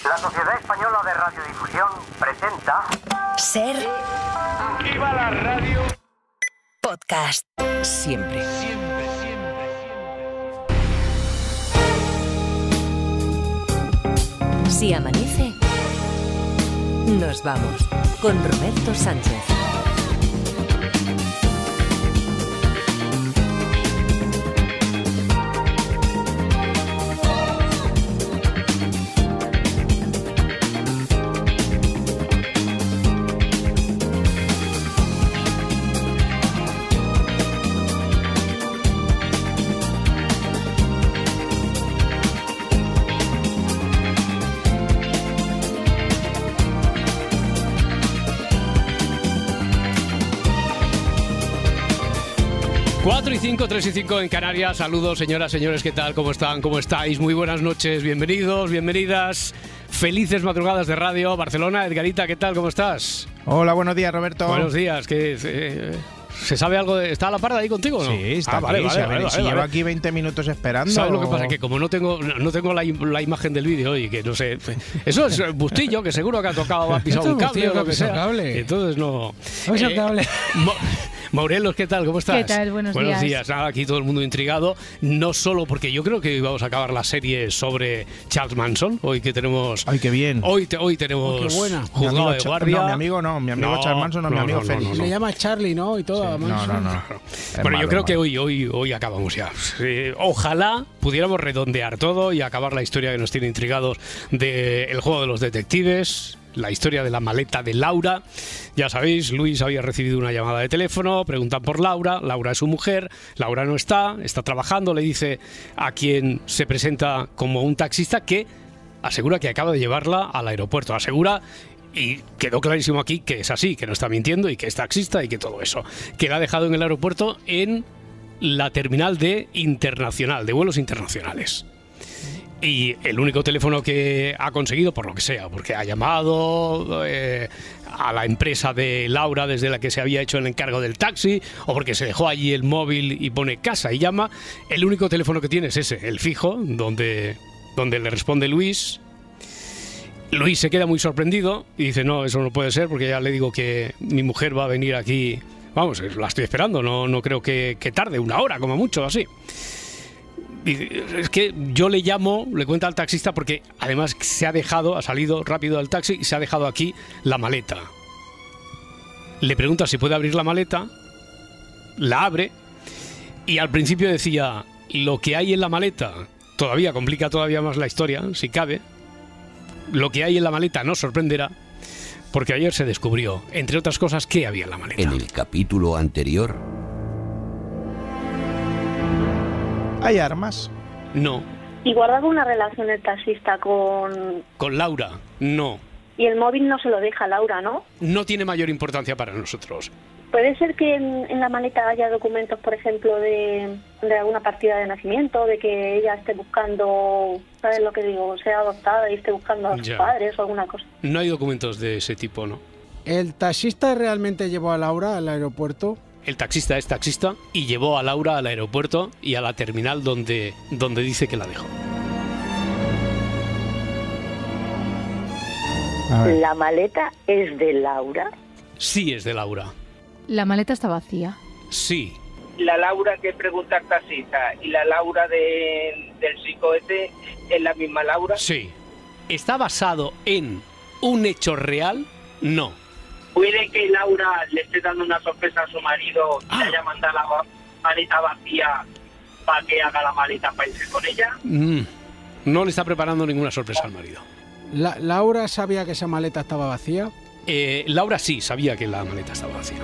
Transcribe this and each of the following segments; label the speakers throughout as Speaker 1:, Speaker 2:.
Speaker 1: La Sociedad Española de Radiodifusión presenta...
Speaker 2: Ser...
Speaker 3: ¡Aquí va la radio!
Speaker 2: Podcast.
Speaker 4: Siempre.
Speaker 2: Si amanece, nos vamos con Roberto Sánchez.
Speaker 5: Cuatro y 5, 3 y 5 en Canarias. Saludos, señoras, señores, ¿qué tal? ¿Cómo están? ¿Cómo estáis? Muy buenas noches, bienvenidos, bienvenidas. Felices madrugadas de radio. Barcelona, Edgarita, ¿qué tal? ¿Cómo estás?
Speaker 6: Hola, buenos días, Roberto.
Speaker 5: Buenos días. ¿Se sabe algo de...? ¿Está a la parda ahí contigo o no?
Speaker 6: Sí, está aquí.
Speaker 5: Vale,
Speaker 6: Llevo aquí 20 minutos esperando.
Speaker 5: ¿Sabes lo que pasa? Que como no tengo la imagen del vídeo y que no sé... Eso es Bustillo, que seguro que ha tocado, ha pisado un cable o lo que sea. Entonces no... Morelos, ¿qué tal? ¿Cómo estás?
Speaker 7: ¿Qué tal? Buenos días.
Speaker 5: Nada, aquí todo el mundo intrigado, no solo porque yo creo que vamos a acabar la serie sobre Charles Manson, hoy que tenemos...
Speaker 6: ¡Ay, qué bien!
Speaker 5: Hoy tenemos
Speaker 7: qué buena.
Speaker 5: Juzgado de guardia.
Speaker 6: No, mi amigo Charles Manson, mi amigo Félix.
Speaker 7: Le llama Charlie, ¿no? Y todo.
Speaker 6: Sí, no.
Speaker 5: Bueno, yo creo que hoy acabamos ya. Ojalá pudiéramos redondear todo y acabar la historia que nos tiene intrigados del juego de los detectives. La historia de la maleta de Laura. Ya sabéis, Luis había recibido una llamada de teléfono, preguntan por Laura. Laura es su mujer, Laura no está trabajando, le dice a quien se presenta como un taxista que asegura que acaba de llevarla al aeropuerto. Asegura, y quedó clarísimo aquí, que es así, que no está mintiendo y que es taxista y que todo eso. Que la ha dejado en el aeropuerto en la terminal de vuelos internacionales. Y el único teléfono que ha conseguido, por lo que sea, porque ha llamado a la empresa de Laura desde la que se había hecho el encargo del taxi, o porque se dejó allí el móvil y pone casa y llama, el único teléfono que tiene es ese, el fijo, donde le responde Luis. Luis se queda muy sorprendido y dice, no, eso no puede ser, porque ya le digo que mi mujer va a venir aquí, vamos, la estoy esperando, no creo que tarde, una hora como mucho, así. Es que yo le llamo, le cuento al taxista, porque además ha salido rápido del taxi y se ha dejado aquí la maleta. Le pregunta si puede abrir la maleta, la abre y al principio decía, lo que hay en la maleta todavía complica todavía más la historia, si cabe. Lo que hay en la maleta nos sorprenderá, porque ayer se descubrió, entre otras cosas, qué había en la maleta.
Speaker 8: En el capítulo anterior...
Speaker 6: ¿Hay armas?
Speaker 5: No.
Speaker 9: ¿Y guardaba una relación el taxista con...?
Speaker 5: Con Laura, no.
Speaker 9: Y el móvil no se lo deja a Laura, ¿no?
Speaker 5: No tiene mayor importancia para nosotros.
Speaker 9: ¿Puede ser que en la maleta haya documentos, por ejemplo, de alguna partida de nacimiento, de que ella esté buscando, ¿sabes lo que digo? Sea adoptada y esté buscando a sus padres o alguna cosa.
Speaker 5: No hay documentos de ese tipo, ¿no?
Speaker 7: ¿El taxista realmente llevó a Laura al aeropuerto?
Speaker 5: El taxista es taxista y llevó a Laura al aeropuerto y a la terminal donde dice que la dejó.
Speaker 10: ¿La maleta es de Laura?
Speaker 5: Sí, es de Laura.
Speaker 11: La maleta está vacía.
Speaker 5: Sí.
Speaker 12: La Laura que pregunta al taxista y la Laura del psicoete es la misma Laura.
Speaker 5: Sí. ¿Está basado en un hecho real? No.
Speaker 12: ¿Puede que Laura le esté dando una sorpresa a su marido y le haya mandado la maleta vacía para que haga la maleta para irse con ella?
Speaker 5: No le está preparando ninguna sorpresa al marido.
Speaker 7: ¿Laura sabía que esa maleta estaba vacía?
Speaker 5: Laura sí sabía que la maleta estaba vacía.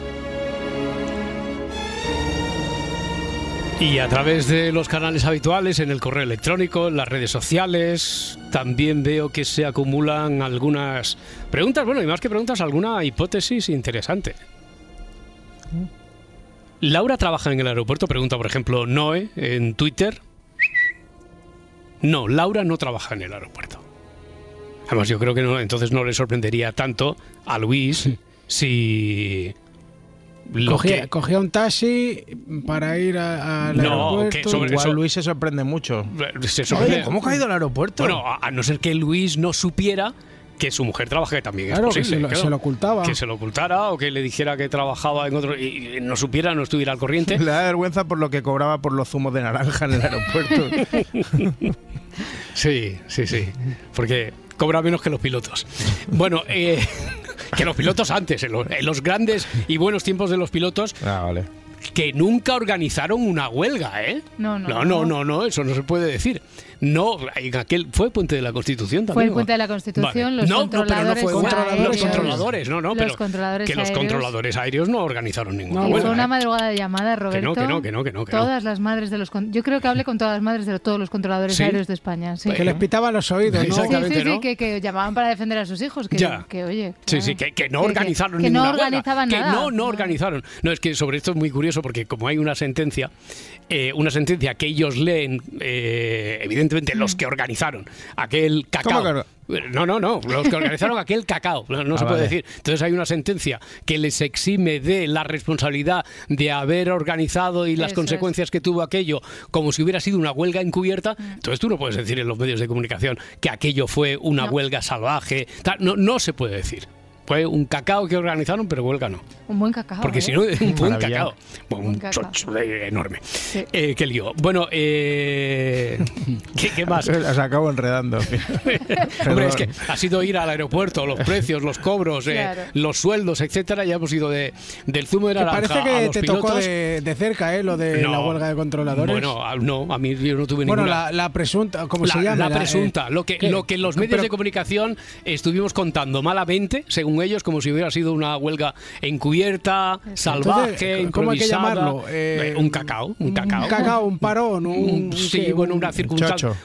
Speaker 5: Y a través de los canales habituales, en el correo electrónico, en las redes sociales, también veo que se acumulan algunas preguntas, bueno, y más que preguntas, alguna hipótesis interesante. ¿Laura trabaja en el aeropuerto? Pregunta, por ejemplo, Noé en Twitter. No, Laura no trabaja en el aeropuerto. Además, yo creo que entonces no le sorprendería tanto a Luis si
Speaker 7: Cogía un taxi para ir al aeropuerto.
Speaker 6: Igual Luis se sorprende mucho.
Speaker 5: Oye,
Speaker 6: ¿cómo ha ido al aeropuerto?
Speaker 5: Bueno, a no ser que Luis no supiera que su mujer trabaja, que también
Speaker 7: claro,
Speaker 5: es posible.
Speaker 7: Que se lo ocultaba.
Speaker 5: Que se lo ocultara o que le dijera que trabajaba en otro y no supiera, no estuviera al corriente.
Speaker 6: Le da vergüenza por lo que cobraba por los zumos de naranja en el aeropuerto.
Speaker 5: Sí. Porque cobra menos que los pilotos. Bueno, que los pilotos antes, en los grandes y buenos tiempos de los pilotos.
Speaker 6: Vale.
Speaker 5: Que nunca organizaron una huelga, ¿eh?
Speaker 11: No,
Speaker 5: eso no se puede decir. No, en aquel fue Puente de la Constitución también.
Speaker 11: Fue el Puente de la Constitución,
Speaker 5: vale.
Speaker 11: los controladores
Speaker 5: pero no fue
Speaker 11: aéreos.
Speaker 5: Los controladores, no,
Speaker 11: los
Speaker 5: pero
Speaker 11: controladores
Speaker 5: que los
Speaker 11: aéreos.
Speaker 5: controladores aéreos no organizaron ninguna huelga.
Speaker 11: Fue una madrugada de llamada, Roberto.
Speaker 5: Que no.
Speaker 11: Todas las madres de los... Yo creo que hablé con todas las madres de todos los controladores aéreos de España. Sí.
Speaker 7: Que les pitaban los oídos, ¿no?
Speaker 5: Exactamente,
Speaker 11: sí, que llamaban para defender a sus hijos. Que oye...
Speaker 5: Sí, que no organizaron ninguna
Speaker 11: huelga. Que no organizaban nada.
Speaker 5: Que no organizaron. No, es que sobre esto es muy curioso porque como hay una sentencia que ellos leen, evidentemente los que organizaron aquel cacao. No, los que organizaron aquel cacao, no se puede decir. Entonces hay una sentencia que les exime de la responsabilidad de haber organizado y las consecuencias que tuvo aquello, como si hubiera sido una huelga encubierta. Entonces tú no puedes decir en los medios de comunicación que aquello fue una huelga salvaje. No se puede decir. Fue un cacao que organizaron, pero huelga no.
Speaker 11: Un buen cacao.
Speaker 5: Porque si no, un buen cacao. Bueno, un chocho enorme. Sí. Qué lío. Bueno, ¿qué más?
Speaker 6: Las acabo enredando.
Speaker 5: Hombre, es que ha sido ir al aeropuerto, los precios, los cobros, los sueldos, etcétera. Ya hemos ido del zumo de naranja
Speaker 7: parece que
Speaker 5: a los
Speaker 7: te
Speaker 5: pilotos.
Speaker 7: Tocó de cerca, lo de la huelga de controladores.
Speaker 5: Bueno, no, a mí yo no tuve ninguna.
Speaker 7: Bueno, la presunta, ¿cómo se llama?
Speaker 5: La presunta. Lo que los medios de comunicación estuvimos contando malamente, según ellos, como si hubiera sido una huelga encubierta, salvaje,
Speaker 7: entonces, ¿cómo hay que llamarlo?
Speaker 5: Un cacao.
Speaker 7: Un cacao, un parón,
Speaker 5: una circunstancia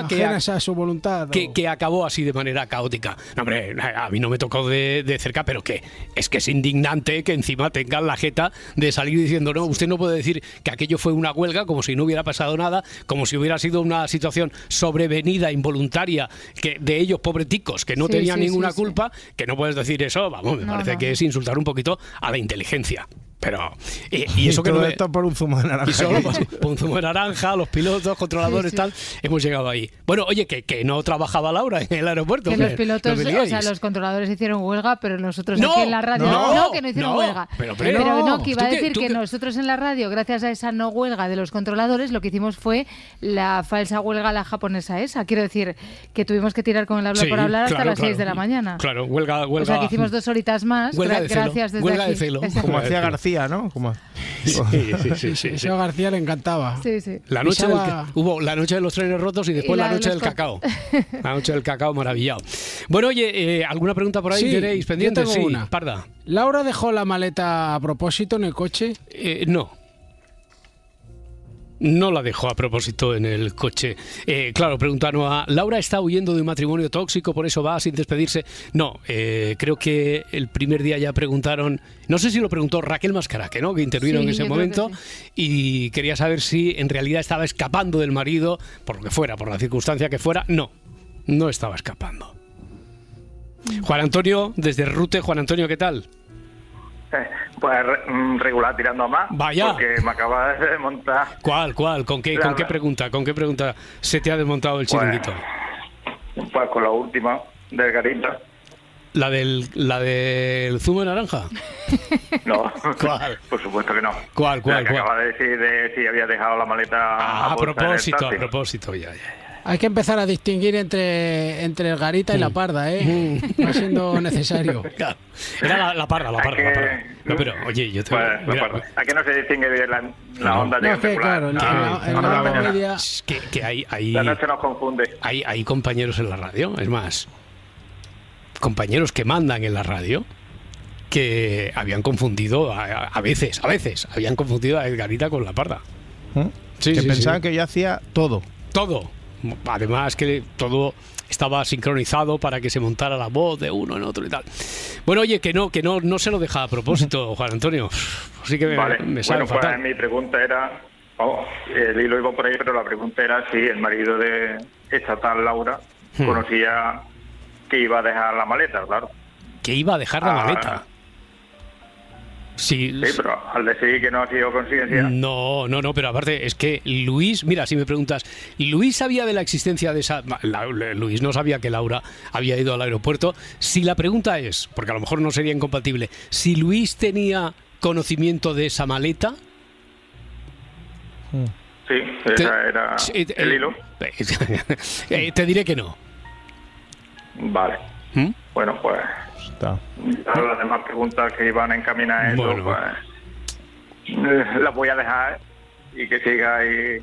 Speaker 5: que
Speaker 7: ajenas a su voluntad.
Speaker 5: Que acabó así de manera caótica. No, hombre, a mí no me tocó de cerca, pero que es indignante que encima tengan la jeta de salir diciendo, no, usted no puede decir que aquello fue una huelga, como si no hubiera pasado nada, como si hubiera sido una situación sobrevenida, involuntaria, que de ellos, pobreticos, que no tenían ninguna culpa, que no puedes decir eso, vamos, me parece que es insultar un poquito a la inteligencia. Pero, y eso que
Speaker 6: todo
Speaker 5: no
Speaker 6: esto por un zumo de naranja.
Speaker 5: Y solo por un zumo de naranja, los pilotos, controladores, tal, hemos llegado ahí. Bueno, oye, que no trabajaba Laura en el aeropuerto.
Speaker 11: Que los pilotos, o sea, los controladores hicieron huelga, pero nosotros aquí en la radio que no hicieron huelga. Pero no, que iba a decir que nosotros en la radio, gracias a esa no huelga de los controladores, lo que hicimos fue la falsa huelga la japonesa esa. Quiero decir, que tuvimos que tirar con el habla por hablar hasta las 6 de la mañana.
Speaker 5: Claro, huelga.
Speaker 11: O sea, que hicimos 2 horitas más. Gracias desde
Speaker 5: huelga
Speaker 11: aquí.
Speaker 5: de celo.
Speaker 6: Como hacía García, ¿no?
Speaker 5: Sí.
Speaker 7: Eso a García le encantaba.
Speaker 11: Sí.
Speaker 5: Hubo la noche de los trenes rotos y después la noche del cacao. La noche del cacao, maravillado. Bueno, oye, ¿alguna pregunta por ahí tenéis pendiente?
Speaker 7: Yo tengo una.
Speaker 5: Parda.
Speaker 7: ¿Laura dejó la maleta a propósito en el coche?
Speaker 5: No la dejó a propósito en el coche. Claro, preguntaron a Laura está huyendo de un matrimonio tóxico, por eso va sin despedirse. No, creo que el primer día ya preguntaron, no sé si lo preguntó Raquel Mascaraque, ¿no? Que intervino en ese momento y quería saber si en realidad estaba escapando del marido, por lo que fuera, por la circunstancia que fuera. No estaba escapando. Juan Antonio, desde Rute. Juan Antonio, ¿qué tal?
Speaker 12: Pues regular, tirando a más.
Speaker 5: Vaya.
Speaker 12: Porque me acaba de desmontar.
Speaker 5: ¿Cuál? ¿Con qué pregunta se te ha desmontado el chiringuito?
Speaker 12: Pues con la última, del Garita.
Speaker 5: ¿La del zumo de naranja?
Speaker 12: No.
Speaker 5: ¿Cuál?
Speaker 12: Por supuesto que no.
Speaker 5: ¿Cuál?
Speaker 12: Acaba de decir de si había dejado la maleta
Speaker 5: a propósito, ya.
Speaker 7: Hay que empezar a distinguir entre el Garita y la Parda, va siendo necesario.
Speaker 5: Claro. Era la parda. No, pero, oye, yo te...
Speaker 12: ¿A qué no se distingue bien la onda de
Speaker 7: claro, en la onda media...
Speaker 5: Que hay...
Speaker 12: La noche nos confunde.
Speaker 5: Hay compañeros en la radio, es más, compañeros que mandan en la radio que habían confundido, a veces, habían confundido a Edgarita con la Parda.
Speaker 6: Que pensaban que yo hacía todo.
Speaker 5: Además que todo estaba sincronizado para que se montara la voz de uno en otro y tal. Bueno, oye, que no se lo deja a propósito, Juan Antonio. Así que me sabe fatal.
Speaker 12: Pues mi pregunta era, el hilo iba por ahí, pero la pregunta era si el marido de esta tal Laura conocía que iba a dejar la maleta, claro.
Speaker 5: ¿Que iba a dejar la maleta? Sí,
Speaker 4: pero al decir que no ha sido coincidencia...
Speaker 5: No, pero aparte es que Luis, mira, si me preguntas, ¿Luis sabía de la existencia de esa...? Luis no sabía que Laura había ido al aeropuerto. Si la pregunta es, porque a lo mejor no sería incompatible, si Luis tenía conocimiento de esa maleta...
Speaker 4: Sí, esa era el hilo.
Speaker 5: Te diré que no.
Speaker 4: Vale. Bueno, pues... Las demás preguntas que iban a encaminar a eso, pues las voy a dejar y que siga ahí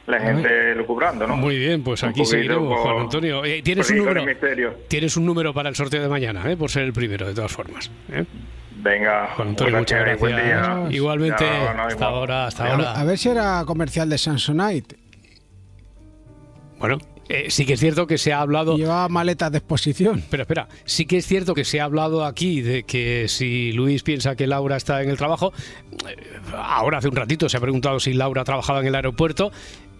Speaker 4: la gente lucubrando, ¿no?
Speaker 5: Muy bien, pues aquí seguiremos, Juan Antonio. Tienes un número para el sorteo de mañana, por ser el primero, de todas formas.
Speaker 4: Venga,
Speaker 5: Juan Antonio, muchas gracias.
Speaker 4: Buen día.
Speaker 5: Igualmente, hasta ahora.
Speaker 7: A ver si era comercial de Samsonite.
Speaker 5: Bueno, sí que es cierto que se ha hablado...
Speaker 7: Lleva maletas de exposición.
Speaker 5: Pero espera, sí que es cierto que se ha hablado aquí de que si Luis piensa que Laura está en el trabajo, ahora hace un ratito se ha preguntado si Laura trabajaba en el aeropuerto.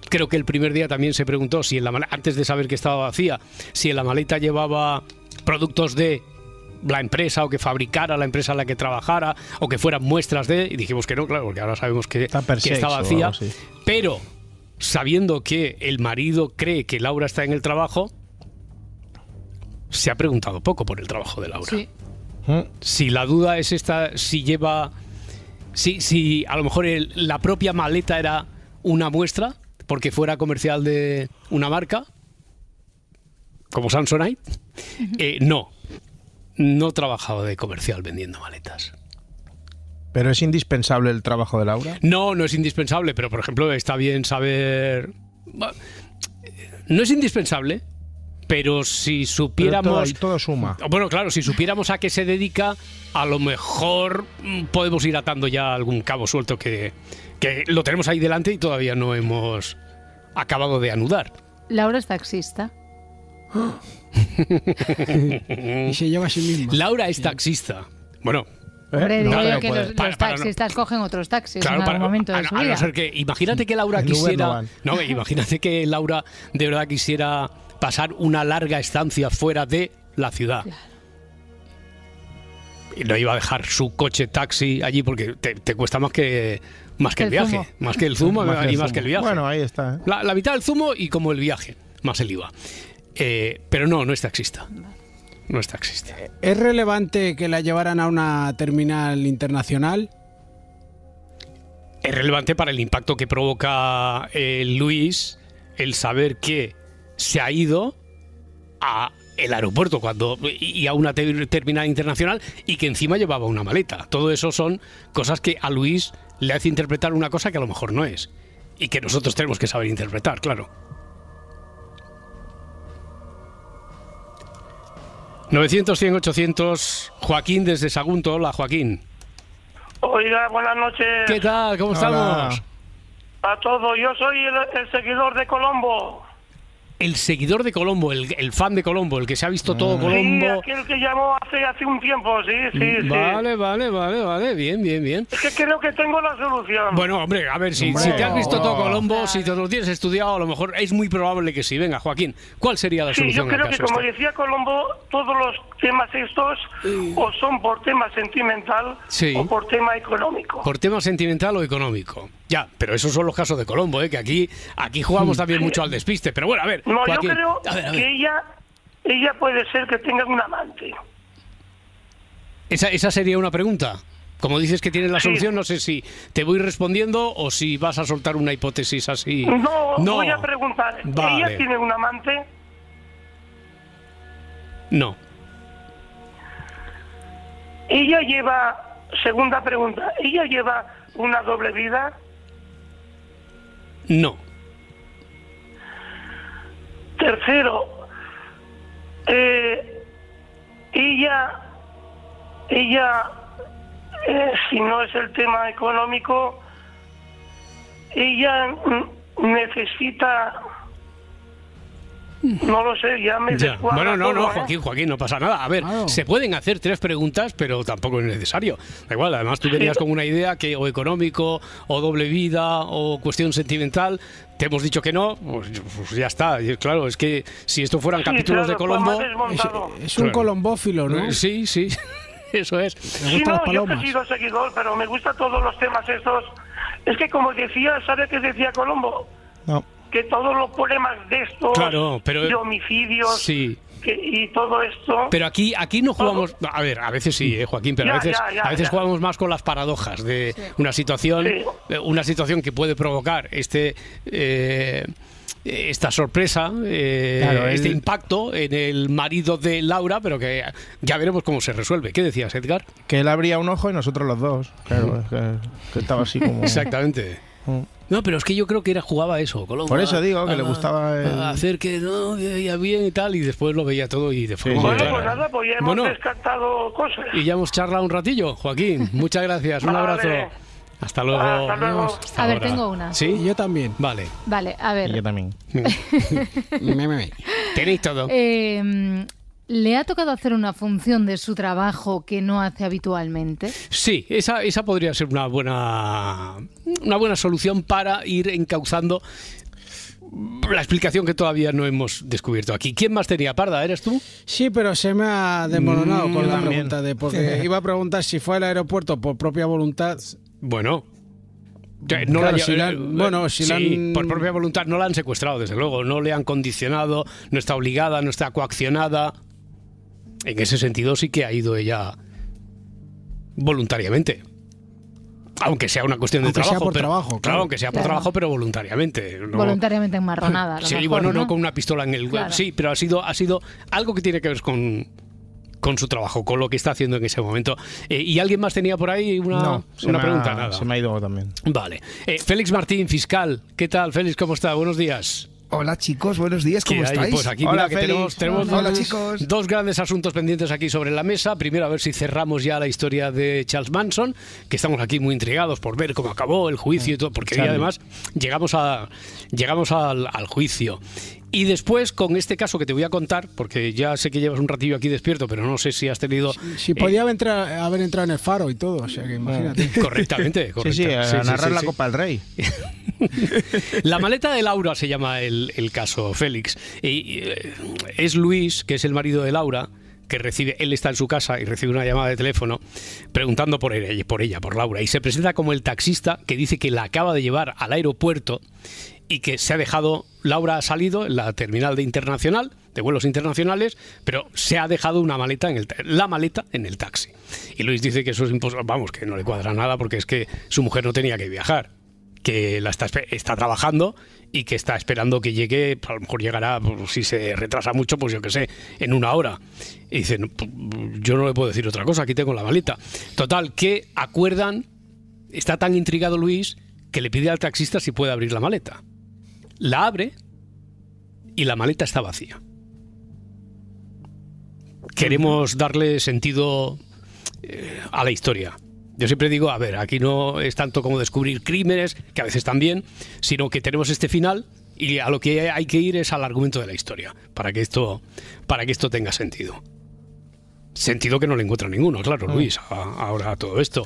Speaker 5: Creo que el primer día también se preguntó si antes de saber que estaba vacía, si en la maleta llevaba productos de la empresa o que fabricara la empresa en la que trabajara o que fueran muestras de... Y dijimos que no, claro, porque ahora sabemos que está vacía. Pero... sabiendo que el marido cree que Laura está en el trabajo, se ha preguntado poco por el trabajo de Laura.
Speaker 11: Sí.
Speaker 5: Si la duda es esta, si a lo mejor la propia maleta era una muestra, porque fuera comercial de una marca, como Samsonite, no trabajaba de comercial vendiendo maletas.
Speaker 6: ¿Pero es indispensable el trabajo de Laura?
Speaker 5: No es indispensable, pero por ejemplo está bien saber... No es indispensable, pero si supiéramos...
Speaker 6: Pero todo suma.
Speaker 5: Bueno, claro, si supiéramos a qué se dedica, a lo mejor podemos ir atando ya algún cabo suelto que lo tenemos ahí delante y todavía no hemos acabado de anudar.
Speaker 11: Laura es taxista.
Speaker 7: Y se lleva a sí misma.
Speaker 5: Laura es taxista. Bueno...
Speaker 11: Hombre, digo yo que los taxistas cogen otros taxis en algún momento de su vida.
Speaker 5: A no ser que, imagínate que Laura quisiera... imagínate que Laura de verdad quisiera pasar una larga estancia fuera de la ciudad. Claro. Y no iba a dejar su coche taxi allí porque te cuesta más que el viaje.
Speaker 11: Zumo.
Speaker 5: Más que el zumo y más que el viaje.
Speaker 6: Bueno, ahí está.
Speaker 5: La mitad del zumo y como el viaje, más el IVA. Pero no es taxista. No es taxista.
Speaker 7: ¿Es relevante que la llevaran a una terminal internacional?
Speaker 5: Es relevante para el impacto que provoca Luis el saber que se ha ido a el aeropuerto y a una terminal internacional y que encima llevaba una maleta. Todo eso son cosas que a Luis le hace interpretar una cosa que a lo mejor no es y que nosotros tenemos que saber interpretar, claro. 900-100-800, Joaquín desde Sagunto. Hola, Joaquín.
Speaker 13: Oiga, buenas noches.
Speaker 5: ¿Qué tal? ¿Cómo estamos?
Speaker 13: A todos. Yo soy el seguidor de Colombo.
Speaker 5: El seguidor de Colombo, el fan de Colombo, el que se ha visto todo Colombo.
Speaker 13: Sí, aquel que llamó hace un tiempo, sí.
Speaker 5: Vale, bien.
Speaker 13: Es que creo que tengo la solución.
Speaker 5: Bueno, hombre, a ver, si te has visto todo Colombo, si te lo tienes estudiado, a lo mejor es muy probable que sí. Venga, Joaquín, ¿cuál sería la solución?
Speaker 13: Yo creo que, como decía Colombo, todos los temas estos o son por tema sentimental o por tema económico.
Speaker 5: Por tema sentimental o económico. Ya, pero esos son los casos de Colombo, que aquí jugamos también mucho al despiste. Pero bueno, a ver,
Speaker 13: no,
Speaker 5: Joaquín,
Speaker 13: yo creo que ella puede ser que tenga un amante.
Speaker 5: Esa sería una pregunta. Como dices que tienes la solución, no sé si te voy respondiendo o si vas a soltar una hipótesis así.
Speaker 13: No, voy a preguntar. Vale. ¿Ella tiene un amante?
Speaker 5: No.
Speaker 13: Ella lleva, segunda pregunta, ¿ella lleva una doble vida?
Speaker 5: No.
Speaker 13: Tercero, ella, si no es el tema económico, ella necesita... No lo sé, ya me descuadra.
Speaker 5: Bueno,
Speaker 13: todo,
Speaker 5: Joaquín, no pasa nada. A ver, se pueden hacer 3 preguntas, pero tampoco es necesario. Da igual, además tú venías con una idea que o económico, o doble vida, o cuestión sentimental. Te hemos dicho que no, pues ya está. Y claro, es que si esto fueran capítulos de Colombo...
Speaker 7: Es un colombófilo, ¿no?
Speaker 5: Sí. Eso es.
Speaker 13: Sí, no, yo he sido seguidor, pero me gustan todos los temas estos. Es que como decía, ¿sabe qué decía Colombo?
Speaker 6: No.
Speaker 13: Que todos los problemas de estos,
Speaker 5: claro, pero,
Speaker 13: de homicidios...
Speaker 5: Sí.
Speaker 13: Y todo esto...
Speaker 5: Pero aquí no jugamos... A ver, a veces sí, Joaquín, pero a veces jugamos más con las paradojas de una situación que puede provocar esta sorpresa, este impacto en el marido de Laura, pero que ya veremos cómo se resuelve. ¿Qué decías, Edgar?
Speaker 6: Que él abría un ojo y nosotros los dos. Claro, que estaba así como...
Speaker 5: Exactamente. No, pero es que yo creo que jugaba eso, Colombo.
Speaker 6: Por eso digo que le gustaba
Speaker 5: hacer que no veía bien y tal, y después lo veía todo y de forma
Speaker 13: Bueno, pues nada, pues ya hemos descartado cosas.
Speaker 5: Y ya hemos charlado un ratillo, Joaquín. Muchas gracias, un abrazo. Hasta luego.
Speaker 13: Hasta luego.
Speaker 5: Hasta
Speaker 11: a ver,
Speaker 5: ahora.
Speaker 11: tengo una.
Speaker 5: ¿Sí?
Speaker 7: Yo también.
Speaker 5: Vale.
Speaker 11: Vale, a ver.
Speaker 6: Yo también.
Speaker 5: Tenéis todo.
Speaker 11: ¿Le ha tocado hacer una función de su trabajo que no hace habitualmente?
Speaker 5: Sí, esa podría ser una buena solución para ir encauzando la explicación que todavía no hemos descubierto aquí. ¿Quién más tenía? Parda, ¿eres tú?
Speaker 7: Sí, pero se me ha desmoronado con la pregunta porque iba a preguntar si fue al aeropuerto por propia voluntad.
Speaker 5: Bueno... por propia voluntad no la han secuestrado, desde luego. No le han condicionado, no está obligada, no está coaccionada. En ese sentido sí que ha ido ella voluntariamente. Aunque sea una cuestión de trabajo. Claro, aunque sea por trabajo, pero voluntariamente.
Speaker 11: No, voluntariamente enmarronada.
Speaker 5: Sí,
Speaker 11: mejor,
Speaker 5: bueno, no con una pistola en el... Claro. Sí, pero ha sido algo que tiene que ver con su trabajo, con lo que está haciendo en ese momento. ¿Y alguien más tenía por ahí una pregunta? Nada.
Speaker 6: Se me ha ido también.
Speaker 5: Vale. Félix Martín, fiscal. ¿Qué tal, Félix? ¿Cómo está? Buenos días.
Speaker 14: Hola chicos, buenos días, ¿cómo estáis?
Speaker 5: Pues aquí
Speaker 14: Hola,
Speaker 5: mira, que tenemos
Speaker 14: Hola, chicos.
Speaker 5: Dos grandes asuntos pendientes aquí sobre la mesa. Primero, a ver si cerramos ya la historia de Charles Manson, que estamos aquí muy intrigados por ver cómo acabó el juicio y todo, porque además llegamos al juicio. Y después, con este caso que te voy a contar, porque ya sé que llevas un ratillo aquí despierto, pero no sé si has tenido...
Speaker 7: Si podía haber entrado en el Faro y todo, o sea que imagínate.
Speaker 5: Correctamente.
Speaker 6: Sí, a narrar la Copa del Rey.
Speaker 5: La maleta de Laura se llama el caso, Félix. Es Luis, que es el marido de Laura, que él está en su casa y recibe una llamada de teléfono preguntando por Laura. Y se presenta como el taxista que dice que la acaba de llevar al aeropuerto y que se ha dejado... Laura ha salido en la terminal de vuelos internacionales, pero se ha dejado la maleta en el taxi. Y Luis dice que eso es imposible, vamos, que no le cuadra nada porque es que su mujer no tenía que viajar, que está trabajando y que está esperando que llegue, a lo mejor llegará, si se retrasa mucho, pues yo qué sé, en una hora. Y dice, no, yo no le puedo decir otra cosa, aquí tengo la maleta. Total, que acuerdan, está tan intrigado Luis que le pide al taxista si puede abrir la maleta. La abre y la maleta está vacía. Queremos darle sentido a la historia. Yo siempre digo, a ver, aquí no es tanto como descubrir crímenes, que a veces también, sino que tenemos este final y a lo que hay que ir es al argumento de la historia, para que esto tenga sentido. Sentido que no le encuentra ninguno, claro, Luis, ahora a todo esto.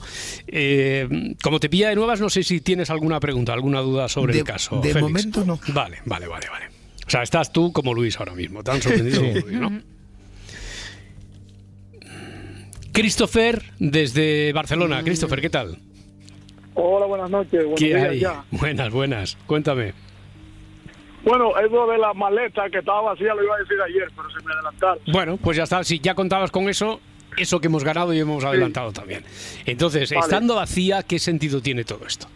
Speaker 5: Como te pilla de nuevas, no sé si tienes alguna pregunta, alguna duda sobre el caso,
Speaker 14: de
Speaker 5: Félix.
Speaker 14: momento no.
Speaker 5: Vale. O sea, estás tú como Luis ahora mismo, tan sorprendido como Luis, ¿no? Christopher, desde Barcelona. Christopher, ¿qué tal?
Speaker 15: Hola, buenas noches.
Speaker 5: ¿Qué hay? Buenas. Cuéntame.
Speaker 15: Bueno, eso de la maleta que estaba vacía lo iba a decir ayer, pero se me adelantaron.
Speaker 5: Bueno, pues ya está. Si ya contabas con eso que hemos ganado y hemos adelantado también. Entonces, estando vacía, ¿qué sentido tiene todo esto?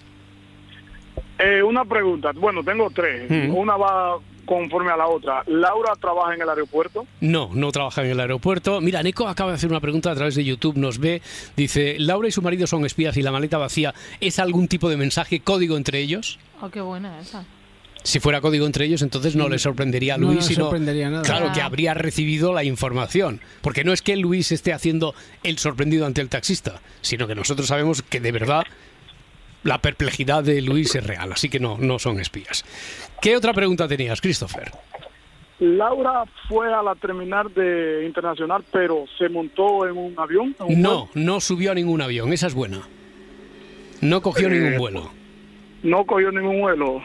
Speaker 15: Una pregunta. Bueno, tengo tres. Una va conforme a la otra. ¿Laura trabaja en el aeropuerto?
Speaker 5: No trabaja en el aeropuerto. Mira, Neko acaba de hacer una pregunta a través de YouTube, nos ve, dice, ¿Laura y su marido son espías y la maleta vacía es algún tipo de mensaje, código entre ellos?
Speaker 11: Oh, qué buena esa.
Speaker 5: Si fuera código entre ellos, entonces no le sorprendería a Luis,
Speaker 7: no
Speaker 5: sino
Speaker 7: sorprendería nada.
Speaker 5: Claro, que habría recibido la información. Porque no es que Luis esté haciendo el sorprendido ante el taxista, sino que nosotros sabemos que de verdad la perplejidad de Luis es real, así que no son espías. ¿Qué otra pregunta tenías, Christopher?
Speaker 15: Laura fue a la terminal de internacional, pero ¿se montó en un avión?
Speaker 5: No subió a ningún avión, esa es buena. No cogió ningún vuelo.
Speaker 15: No cogió ningún vuelo.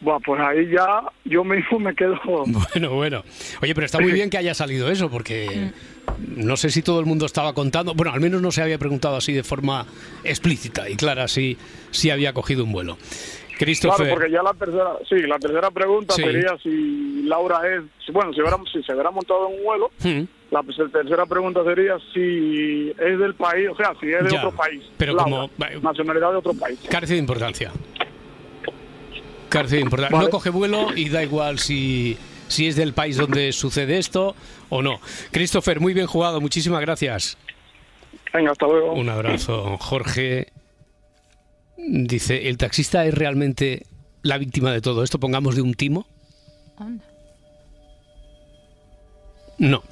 Speaker 15: Bueno, pues ahí ya yo mismo me quedo...
Speaker 5: Bueno. Oye, pero está muy bien que haya salido eso, porque no sé si todo el mundo estaba contando... Bueno, al menos no se había preguntado así de forma explícita y clara si había cogido un vuelo. Christopher...
Speaker 15: Claro, porque ya la tercera pregunta sería si Laura es... Bueno, si se hubiera montado en un vuelo, la tercera pregunta sería si es del país, o sea, si es de otro país.
Speaker 5: Pero
Speaker 15: Laura, nacionalidad de otro país.
Speaker 5: Carece de importancia. Vale. No coge vuelo y da igual si es del país donde sucede esto o no. Christopher, muy bien jugado, muchísimas gracias.
Speaker 15: Venga, hasta luego.
Speaker 5: Un abrazo. Jorge dice, ¿el taxista es realmente la víctima de todo esto? Pongamos de un timo. No.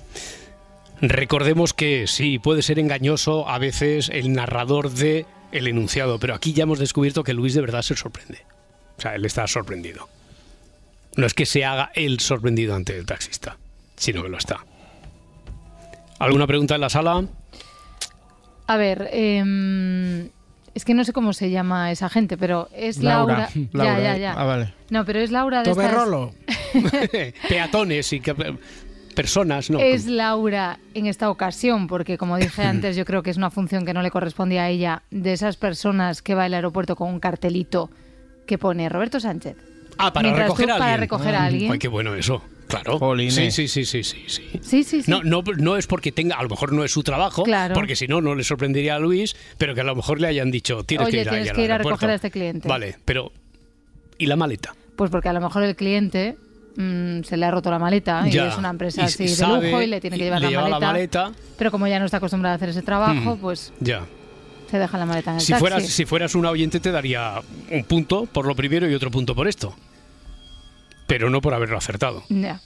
Speaker 5: Recordemos que sí, puede ser engañoso a veces el narrador de el enunciado, pero aquí ya hemos descubierto que Luis de verdad se sorprende. O sea, él está sorprendido. No es que se haga él sorprendido ante el taxista, sino que lo está. ¿Alguna pregunta en la sala?
Speaker 11: A ver, es que no sé cómo se llama esa gente, pero es Laura. Ya.
Speaker 6: Ah, vale.
Speaker 11: No, pero es Laura de
Speaker 7: Toberrolo.
Speaker 5: Peatones y personas, ¿no?
Speaker 11: Es Laura en esta ocasión, porque como dije antes, yo creo que es una función que no le correspondía a ella, de esas personas que va al aeropuerto con un cartelito que pone Roberto Sánchez.
Speaker 5: Para recoger a alguien.
Speaker 11: Para recoger a alguien.
Speaker 5: Ay, qué bueno eso. Claro.
Speaker 6: Jolines.
Speaker 5: Sí. No es porque tenga, a lo mejor no es su trabajo, porque si no le sorprendería a Luis, pero que a lo mejor le hayan dicho, tienes que ir a
Speaker 11: recoger a este cliente.
Speaker 5: Vale, pero ¿y la maleta?
Speaker 11: Pues porque a lo mejor el cliente se le ha roto la maleta y es una empresa así de lujo y le tiene que llevar la maleta. Pero como ya no está acostumbrada a hacer ese trabajo, pues... Ya. Se deja la maleta en el taxi.
Speaker 5: Si fueras una oyente te daría un punto por lo primero y otro punto por esto. Pero no por haberlo acertado.
Speaker 11: Ya.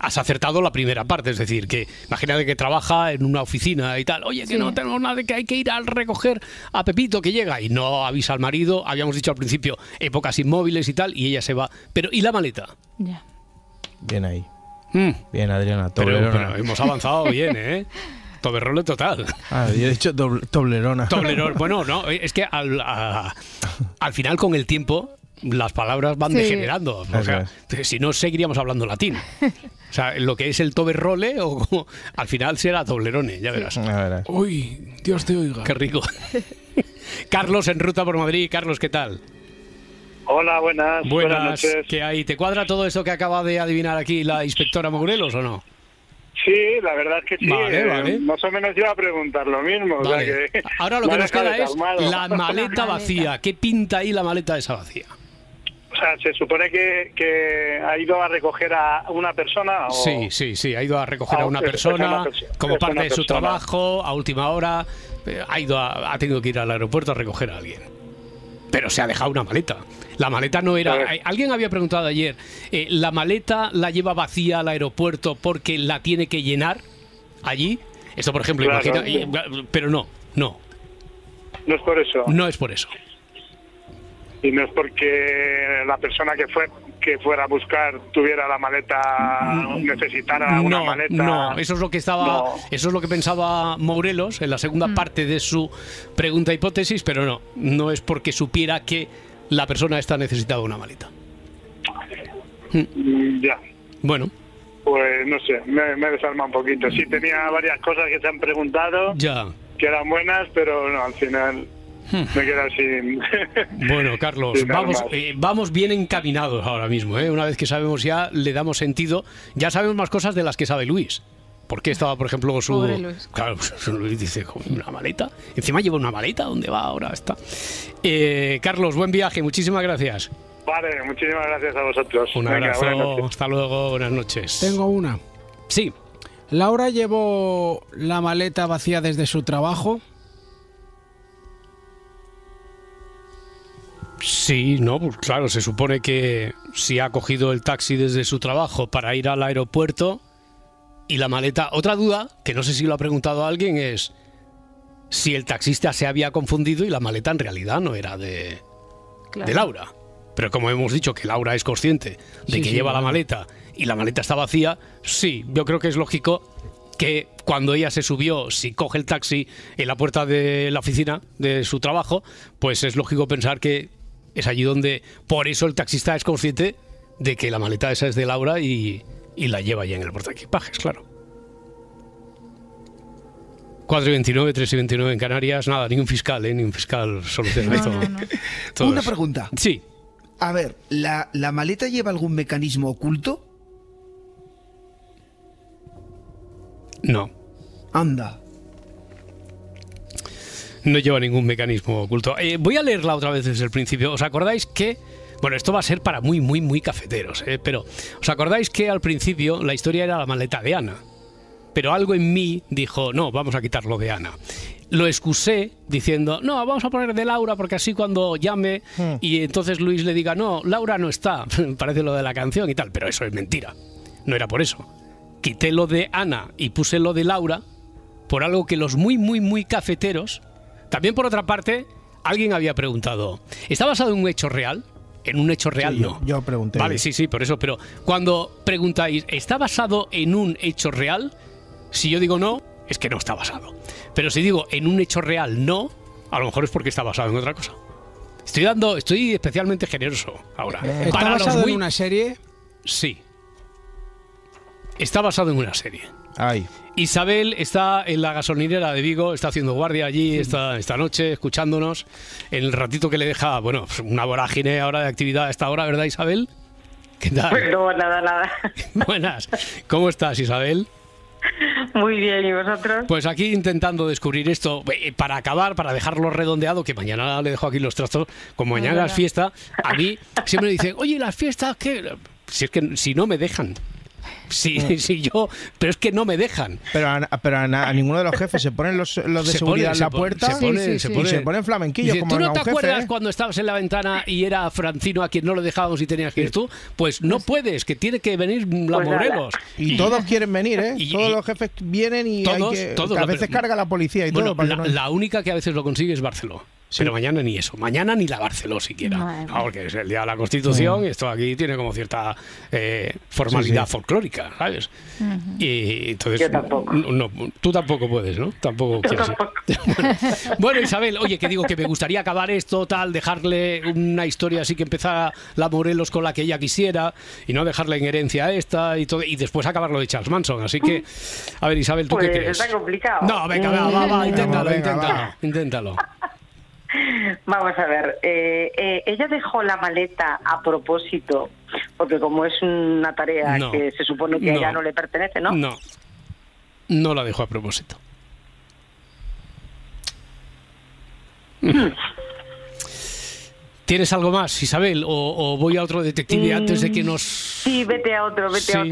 Speaker 5: Has acertado la primera parte, es decir, que imagínate que trabaja en una oficina y tal. Oye, que no tenemos nada, que hay que ir a recoger a Pepito que llega y no avisa al marido. Habíamos dicho al principio épocas inmóviles y tal, y ella se va. Pero ¿y la maleta?
Speaker 11: Ya.
Speaker 6: Bien ahí. Bien, Adriana.
Speaker 5: Pero hemos avanzado bien, ¿eh? Toberrolo total.
Speaker 6: Yo he dicho Toblerona.
Speaker 5: Bueno, no, es que al final con el tiempo las palabras van degenerando. O sea, si no seguiríamos hablando latín. O sea, lo que es el toberrole al final será Toblerone, ya verás.
Speaker 7: Uy, Dios te oiga.
Speaker 5: Qué rico. Carlos en ruta por Madrid. Carlos, ¿qué tal?
Speaker 16: Hola, buenas noches.
Speaker 5: ¿Qué hay? ¿Te cuadra todo eso que acaba de adivinar aquí la inspectora Morelos o no?
Speaker 16: Sí, la verdad es que sí. Vale. Más o menos iba a preguntar lo mismo.
Speaker 5: Vale.
Speaker 16: O sea que
Speaker 5: ahora lo que nos queda es la maleta vacía. ¿Qué pinta ahí la maleta esa vacía?
Speaker 16: O sea, ¿se supone que ha ido a recoger a una persona? ¿O?
Speaker 5: Sí, ha ido a recoger a una persona como parte de su trabajo, a última hora. Ha tenido que ir al aeropuerto a recoger a alguien. Pero se ha dejado una maleta. La maleta no era... Alguien había preguntado ayer, ¿la maleta la lleva vacía al aeropuerto porque la tiene que llenar allí? Esto, por ejemplo, imagina... Pero no.
Speaker 16: No es por eso.
Speaker 5: No es por eso.
Speaker 16: Y no es porque la persona que fuera a buscar tuviera la maleta, necesitara una maleta.
Speaker 5: No, eso es lo que eso es lo que pensaba Morelos en la segunda parte de su pregunta hipótesis, pero no es porque supiera que la persona esta necesitaba una maleta.
Speaker 16: Ya.
Speaker 5: Bueno.
Speaker 16: Pues no sé, me desarma un poquito. Sí, tenía varias cosas que se han preguntado que eran buenas, pero no, al final me queda sin...
Speaker 5: Bueno, Carlos, vamos bien encaminados ahora mismo, ¿eh? Una vez que sabemos ya, le damos sentido. Ya sabemos más cosas de las que sabe Luis. Porque estaba, por ejemplo,
Speaker 11: Pobre Luis.
Speaker 5: Claro, Luis dice, ¿una maleta? Encima lleva una maleta, ¿dónde va ahora? Está. Carlos, buen viaje, muchísimas gracias.
Speaker 16: Vale, muchísimas gracias a vosotros.
Speaker 5: Un abrazo, hasta luego, buenas noches.
Speaker 7: Tengo una.
Speaker 5: Sí.
Speaker 7: ¿Laura llevó la maleta vacía desde su trabajo?
Speaker 5: Sí, no, pues claro, se supone que si ha cogido el taxi desde su trabajo para ir al aeropuerto y la maleta... Otra duda, que no sé si lo ha preguntado alguien, es si el taxista se había confundido y la maleta en realidad no era de Laura. Pero como hemos dicho que Laura es consciente de que lleva la maleta y la maleta está vacía, sí, yo creo que es lógico que cuando ella se subió, si coge el taxi en la puerta de la oficina de su trabajo, pues es lógico pensar que es allí donde... Por eso el taxista es consciente de que la maleta esa es de Laura y la lleva ya en el portaequipajes, claro. 4:29, 3:29 en Canarias. Nada, ni un fiscal soluciona esto.
Speaker 14: No. Una pregunta.
Speaker 5: Sí.
Speaker 14: A ver, ¿la maleta lleva algún mecanismo oculto?
Speaker 5: No.
Speaker 14: Anda.
Speaker 5: No lleva ningún mecanismo oculto. Voy a leerla otra vez desde el principio. ¿Os acordáis que... Bueno, esto va a ser para muy, muy, muy cafeteros, pero ¿os acordáis que al principio la historia era la maleta de Ana? Pero algo en mí dijo, no, vamos a quitarlo de Ana. Lo excusé diciendo, no, vamos a poner de Laura porque así cuando llame y entonces Luis le diga, no, Laura no está, parece lo de la canción y tal, pero eso es mentira. No era por eso. Quité lo de Ana y puse lo de Laura por algo que los muy, muy, muy cafeteros... También por otra parte, alguien había preguntado, ¿está basado en un hecho real? En un hecho real,
Speaker 6: sí,
Speaker 5: no.
Speaker 6: Yo pregunté.
Speaker 5: Vale, sí, por eso. Pero cuando preguntáis, ¿está basado en un hecho real? Si yo digo no, es que no está basado. Pero si digo en un hecho real no, a lo mejor es porque está basado en otra cosa. Estoy especialmente generoso ahora.
Speaker 7: ¿Está basado en una serie?
Speaker 5: Sí. Está basado en una serie.
Speaker 6: Ay.
Speaker 5: Isabel está en la gasolinera de Vigo, está haciendo guardia allí esta noche, escuchándonos. En el ratito que le deja, bueno, una vorágine ahora de actividad a esta hora, ¿verdad, Isabel? ¿Qué tal?
Speaker 17: Pues no, nada.
Speaker 5: Buenas. ¿Cómo estás, Isabel?
Speaker 17: Muy bien, ¿y vosotros?
Speaker 5: Pues aquí intentando descubrir esto, para acabar, para dejarlo redondeado, que mañana le dejo aquí los trastos, como mañana es fiesta, a mí siempre me dicen, oye, las fiestas, ¿qué? Si es que si no me dejan. Pero es que no me dejan.
Speaker 6: Pero a ninguno de los jefes se ponen los de seguridad en la puerta y se ponen flamenquillos.
Speaker 5: Dice, ¿tú no te acuerdas cuando estabas en la ventana y era Francino a quien no le dejábamos y tenías que ir tú? Pues no puedes, que tiene que venir la Morelos.
Speaker 6: Y todos quieren venir, ¿eh? Todos los jefes vienen y todos, a veces carga la policía y todo.
Speaker 5: La única que a veces lo consigue es Barceló. Sí. Pero mañana ni eso, mañana ni la Barceló siquiera, porque es el día de la Constitución y esto aquí tiene como cierta formalidad folclórica, ¿sabes? Y entonces,
Speaker 17: yo tampoco.
Speaker 5: No, tú tampoco puedes, ¿no? Tampoco quieres. Bueno, Isabel, oye, que digo que me gustaría acabar esto, tal, dejarle una historia así que empezara la Morelos con la que ella quisiera y no dejarle en herencia a esta y todo, y después acabarlo de Charles Manson, así que, a ver, Isabel, ¿tú qué crees?
Speaker 17: Está complicado.
Speaker 5: No, venga, va, inténtalo.
Speaker 17: Vamos a ver, ella dejó la maleta a propósito, porque como es una tarea que se supone que a ella no le pertenece, ¿no?
Speaker 5: No la dejó a propósito. ¿Tienes algo más, Isabel? ¿O voy a otro detective antes de que nos...?
Speaker 17: Sí, vete a otro,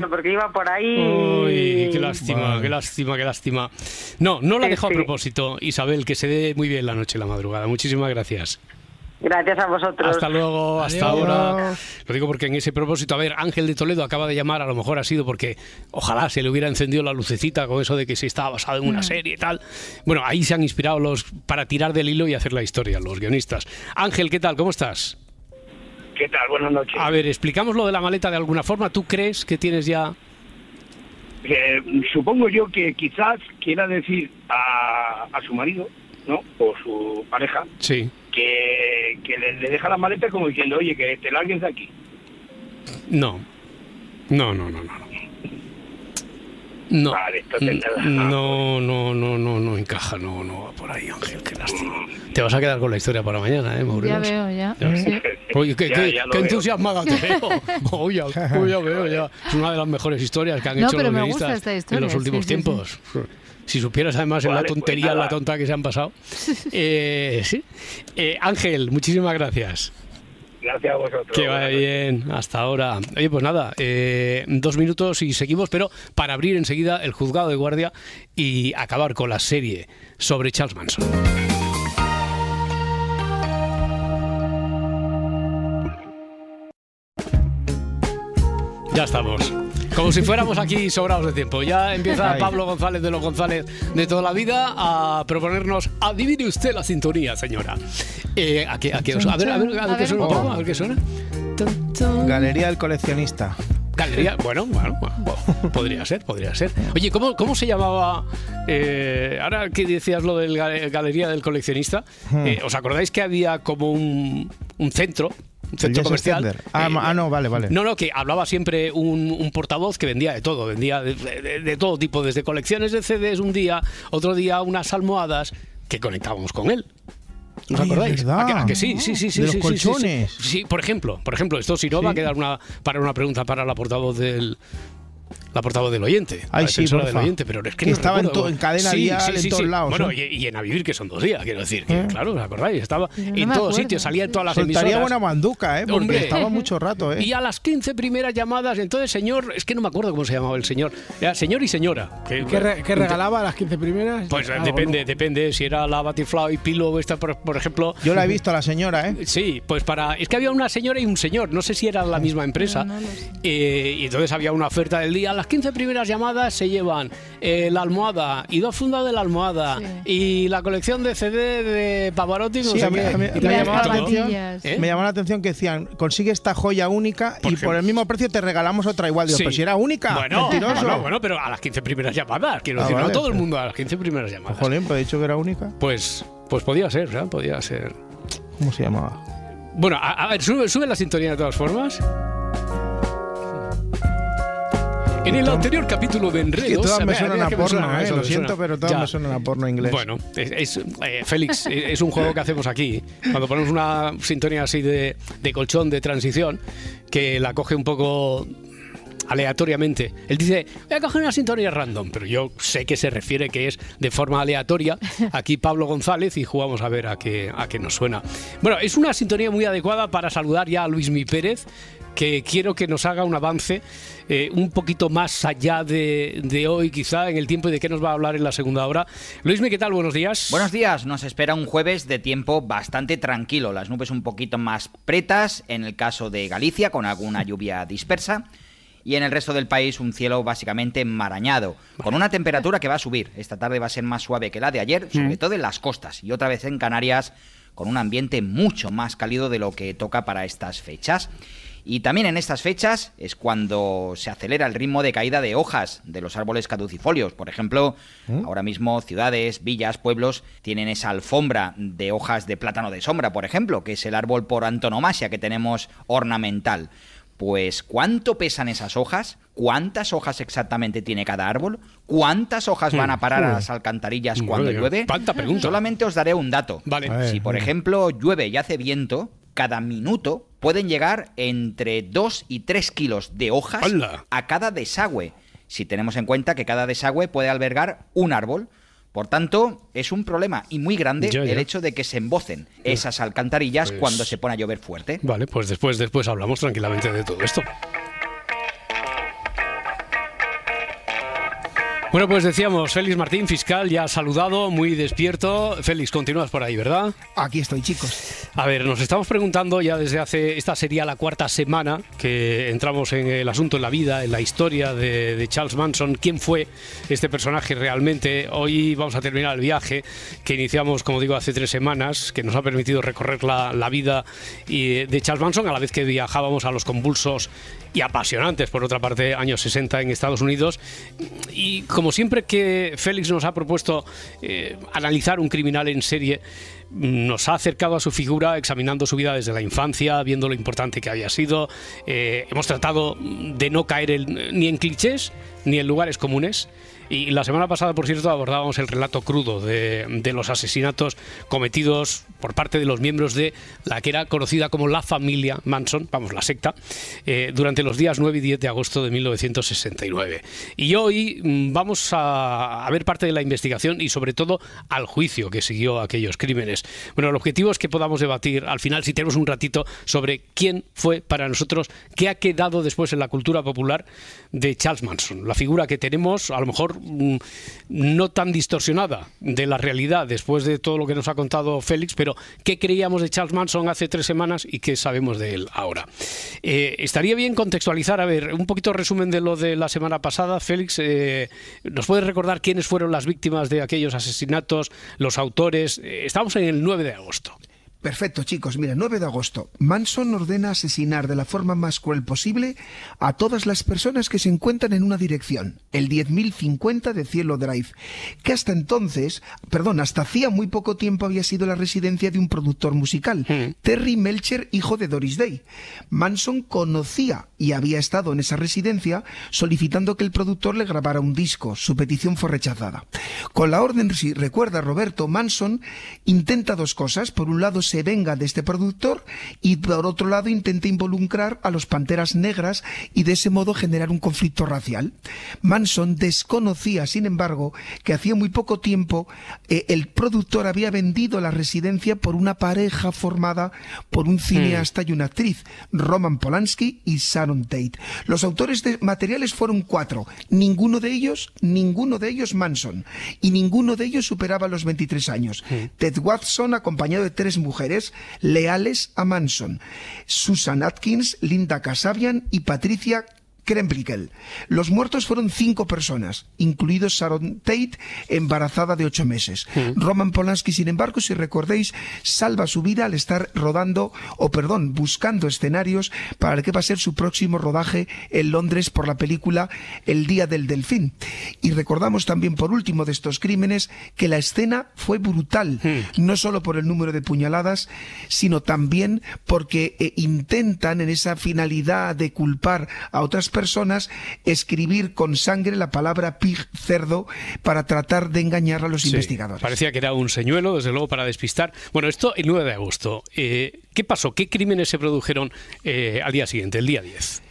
Speaker 17: porque iba por ahí...
Speaker 5: Uy, qué lástima. No la dejó a propósito, Isabel, que se dé muy bien la noche y la madrugada. Muchísimas gracias.
Speaker 17: Gracias a vosotros.
Speaker 5: Hasta luego, hasta ahora. Lo digo porque en ese propósito, a ver, Ángel de Toledo acaba de llamar, a lo mejor ha sido porque ojalá se le hubiera encendido la lucecita con eso de que se estaba basado en una serie y tal. Bueno, ahí se han inspirado para tirar del hilo y hacer la historia, los guionistas. Ángel, ¿qué tal? ¿Cómo estás?
Speaker 18: ¿Qué tal? Buenas noches.
Speaker 5: A ver, explicamos lo de la maleta de alguna forma. ¿Tú crees que tienes ya...?
Speaker 18: Supongo yo que quizás quiera decir a su marido, ¿no? O su pareja.
Speaker 5: Sí.
Speaker 18: Que le deja la maleta como diciendo, oye, que te largues de aquí.
Speaker 5: No.
Speaker 18: Vale, entonces
Speaker 5: no encaja, no va por ahí, Ángel, qué lástima. Te vas a quedar con la historia para mañana, Morelos.
Speaker 11: Ya veo. Sí.
Speaker 5: Oye, qué entusiasmada te veo. Oye, ya veo, ya. Es una de las mejores historias que han hecho los guionistas en los últimos tiempos. Sí. Si supieras además en la tontería, pues la tonta que se han pasado. Sí. Ángel, muchísimas gracias.
Speaker 18: Gracias a vosotros.
Speaker 5: Que vaya bien, hasta ahora. Oye, pues nada, 2 minutos y seguimos, pero para abrir enseguida el juzgado de guardia y acabar con la serie sobre Charles Manson. Ya estamos. Como si fuéramos aquí sobrados de tiempo. Ya empieza Pablo González de los González de toda la vida a proponernos, adivine usted la sintonía, señora. A ver qué suena un poco, a ver qué suena.
Speaker 6: Galería del coleccionista.
Speaker 5: Galería, bueno, podría ser. Oye, ¿cómo se llamaba? Ahora que decías lo del Galería del coleccionista, ¿os acordáis que había como un centro comercial.
Speaker 6: No, vale.
Speaker 5: No, que hablaba siempre un portavoz que vendía de todo, vendía de todo tipo, desde colecciones de CDs un día, otro día unas almohadas, que conectábamos con él. ¿Os acordáis? ¿A que sí?
Speaker 6: De los colchones.
Speaker 5: Sí, por ejemplo, esto si no va a quedar una pregunta para la portavoz del oyente.
Speaker 6: Ay, sí,
Speaker 5: del oyente, pero es que no
Speaker 6: estaba en cadena dial en todos lados.
Speaker 5: Bueno, y en A Vivir, que son 2 días, quiero decir. Que, claro, ¿os acordáis? Estaba en todos sitios, salía en todas las emisoras.
Speaker 6: Soltaría buena manduca, porque
Speaker 5: hombre,
Speaker 6: estaba mucho rato,
Speaker 5: Y a las 15 primeras llamadas, entonces, señor, es que no me acuerdo cómo se llamaba el señor. Era señor y señora.
Speaker 7: ¿Qué regalaba a las 15 primeras?
Speaker 5: Pues depende. Si era la Batifly Pillow esta, por ejemplo.
Speaker 6: Yo la he visto a la señora, ¿eh?
Speaker 5: Sí, pues es que había una señora y un señor. No sé si era la misma empresa. Y entonces había una oferta del día. A las 15 primeras llamadas se llevan la almohada y 2 fundas de la almohada y la colección de CD de Pavarotti.
Speaker 6: Me llamó la atención que decían, consigue esta joya única y por el mismo precio te regalamos otra igual. Digo, pero si era única, mentiroso.
Speaker 5: Bueno, pero a las 15 primeras llamadas, quiero decir, no todo el mundo a las 15 primeras llamadas.
Speaker 6: Jolín, pero he dicho que era única.
Speaker 5: Pues podía ser, ¿verdad? Podía ser.
Speaker 6: ¿Cómo se llamaba?
Speaker 5: Bueno, a ver, sube la sintonía de todas formas. En el anterior capítulo de Enredos...
Speaker 6: Que todas me suenan a porno, lo siento, pero todas me suenan a porno inglés.
Speaker 5: Bueno, Félix, es un juego que hacemos aquí. Cuando ponemos una sintonía así de colchón, de transición, que la coge un poco aleatoriamente. Él dice, voy a coger una sintonía random, pero yo sé que se refiere que es de forma aleatoria. Aquí Pablo González y jugamos a ver a qué nos suena. Bueno, es una sintonía muy adecuada para saludar ya a Luismi Pérez, que quiero que nos haga un avance un poquito más allá de hoy, quizá, en el tiempo y de qué nos va a hablar en la segunda hora. Luismi, ¿qué tal? Buenos días.
Speaker 19: Buenos días. Nos espera un jueves de tiempo bastante tranquilo. Las nubes un poquito más pretas, en el caso de Galicia, con alguna lluvia dispersa. Y en el resto del país un cielo básicamente enmarañado, con una temperatura que va a subir. Esta tarde va a ser más suave que la de ayer, sobre todo en las costas. Y otra vez en Canarias, con un ambiente mucho más cálido de lo que toca para estas fechas. Y también en estas fechas es cuando se acelera el ritmo de caída de hojas de los árboles caducifolios. Por ejemplo, ahora mismo ciudades, villas, pueblos tienen esa alfombra de hojas de plátano de sombra, por ejemplo, que es el árbol por antonomasia que tenemos ornamental. Pues, ¿cuánto pesan esas hojas? ¿Cuántas hojas exactamente tiene cada árbol? ¿Cuántas hojas van a parar a las alcantarillas cuando llueve?
Speaker 5: ¿Cuánta pregunta?
Speaker 19: Solamente os daré un dato.
Speaker 5: Vale.
Speaker 19: Si, por ejemplo, llueve y hace viento, cada minuto pueden llegar entre 2 y 3 kilos de hojas a cada desagüe, si tenemos en cuenta que cada desagüe puede albergar un árbol. Por tanto, es un problema y muy grande el hecho de que se embocen esas alcantarillas cuando se pone a llover fuerte.
Speaker 5: Vale, pues después hablamos tranquilamente de todo esto. Bueno, pues decíamos, Félix Martín, fiscal, ya saludado, muy despierto. Félix, continúas por ahí, ¿verdad?
Speaker 14: Aquí estoy, chicos.
Speaker 5: A ver, nos estamos preguntando ya desde esta sería la 4ª semana que entramos en el asunto, en la vida, en la historia de Charles Manson. ¿Quién fue este personaje realmente? Hoy vamos a terminar el viaje que iniciamos, como digo, hace 3 semanas, que nos ha permitido recorrer la vida de Charles Manson, a la vez que viajábamos a los convulsos y apasionantes, por otra parte, años 60 en Estados Unidos. Y como siempre que Félix nos ha propuesto analizar un criminal en serie, nos ha acercado a su figura examinando su vida desde la infancia, viendo lo importante que había sido. Hemos tratado de no caer ni en clichés ni en lugares comunes. Y la semana pasada, por cierto, abordábamos el relato crudo de los asesinatos cometidos por parte de los miembros de la que era conocida como la familia Manson, la secta, durante los días 9 y 10 de agosto de 1969. Y hoy vamos a ver parte de la investigación y sobre todo al juicio que siguió a aquellos crímenes. Bueno, el objetivo es que podamos debatir al final, si tenemos un ratito, sobre quién fue para nosotros, qué ha quedado después en la cultura popular de Charles Manson. La figura que tenemos, a lo mejor no tan distorsionada de la realidad después de todo lo que nos ha contado Félix, pero ¿qué creíamos de Charles Manson hace 3 semanas y qué sabemos de él ahora? Estaría bien contextualizar, a ver, un poquito resumen de lo de la semana pasada. Félix, ¿nos puedes recordar quiénes fueron las víctimas de aquellos asesinatos, los autores? Estamos en el 9 de agosto.
Speaker 14: Perfecto, chicos. Mira, 9 de agosto. Manson ordena asesinar de la forma más cruel posible a todas las personas que se encuentran en una dirección, el 10.050 de Cielo Drive, que hasta hacía muy poco tiempo había sido la residencia de un productor musical, Terry Melcher, hijo de Doris Day. Manson conocía y había estado en esa residencia solicitando que el productor le grabara un disco. Su petición fue rechazada. Con la orden, si recuerda Roberto, Manson intenta dos cosas. Por un lado, se venga de este productor y por otro lado intenta involucrar a los Panteras Negras y de ese modo generar un conflicto racial. Manson desconocía, sin embargo, que hacía muy poco tiempo el productor había vendido la residencia por una pareja formada por un cineasta y una actriz, Roman Polanski y Sharon Tate. Los autores de materiales fueron 4, ninguno de ellos Manson, y ninguno de ellos superaba los 23 años. Ted Watson, acompañado de 3 mujeres leales a Manson: Susan Atkins, Linda Kasabian y Patricia Kremplickel. Los muertos fueron 5 personas, incluidos Sharon Tate, embarazada de 8 meses. Roman Polanski, sin embargo, si recordéis, salva su vida al estar buscando escenarios para el que va a ser su próximo rodaje en Londres por la película El Día del Delfín. Y recordamos también, por último, de estos crímenes, que la escena fue brutal, no solo por el número de puñaladas, sino también porque intentan, en esa finalidad de culpar a otras personas, escribir con sangre la palabra pig, cerdo, para tratar de engañar a los investigadores.
Speaker 5: Parecía que era un señuelo, desde luego, para despistar. Bueno, esto el 9 de agosto. ¿Qué pasó? ¿Qué crímenes se produjeron al día siguiente, el día 10?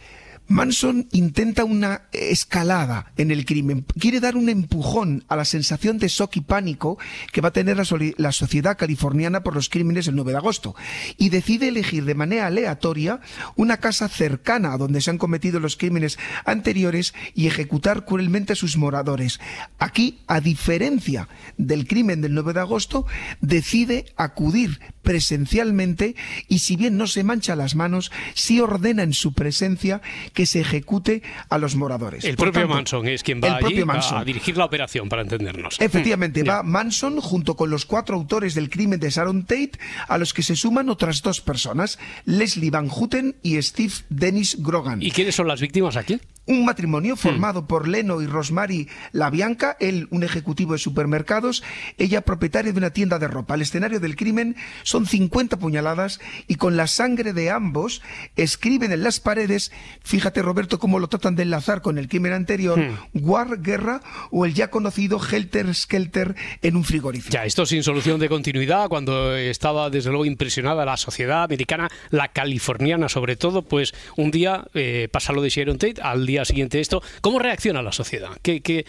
Speaker 14: Manson intenta una escalada en el crimen, quiere dar un empujón a la sensación de shock y pánico que va a tener la sociedad californiana por los crímenes del 9 de agosto y decide elegir de manera aleatoria una casa cercana a donde se han cometido los crímenes anteriores y ejecutar cruelmente a sus moradores. Aquí, a diferencia del crimen del 9 de agosto, decide acudir presencialmente y, si bien no se mancha las manos, sí ordena en su presencia que se ejecute a los moradores.
Speaker 5: El propio Manson es quien va allí a dirigir la operación, para entendernos.
Speaker 14: Efectivamente, va Manson junto con los 4 autores del crimen de Sharon Tate, a los que se suman otras 2 personas, Leslie Van Houten y Steve Dennis Grogan.
Speaker 5: ¿Y quiénes son las víctimas aquí?
Speaker 14: Un matrimonio formado por Leno y Rosemary LaBianca, él un ejecutivo de supermercados, ella propietaria de una tienda de ropa. El escenario del crimen son 50 puñaladas y con la sangre de ambos escriben en las paredes, fíjate Roberto cómo lo tratan de enlazar con el crimen anterior, War, guerra, o el ya conocido Helter Skelter en un frigorífico.
Speaker 5: Ya, esto sin solución de continuidad, cuando estaba desde luego impresionada la sociedad americana, la californiana sobre todo, pues un día pasa lo de Sharon Tate, al día siguiente esto. ¿Cómo reacciona la sociedad? ¿Qué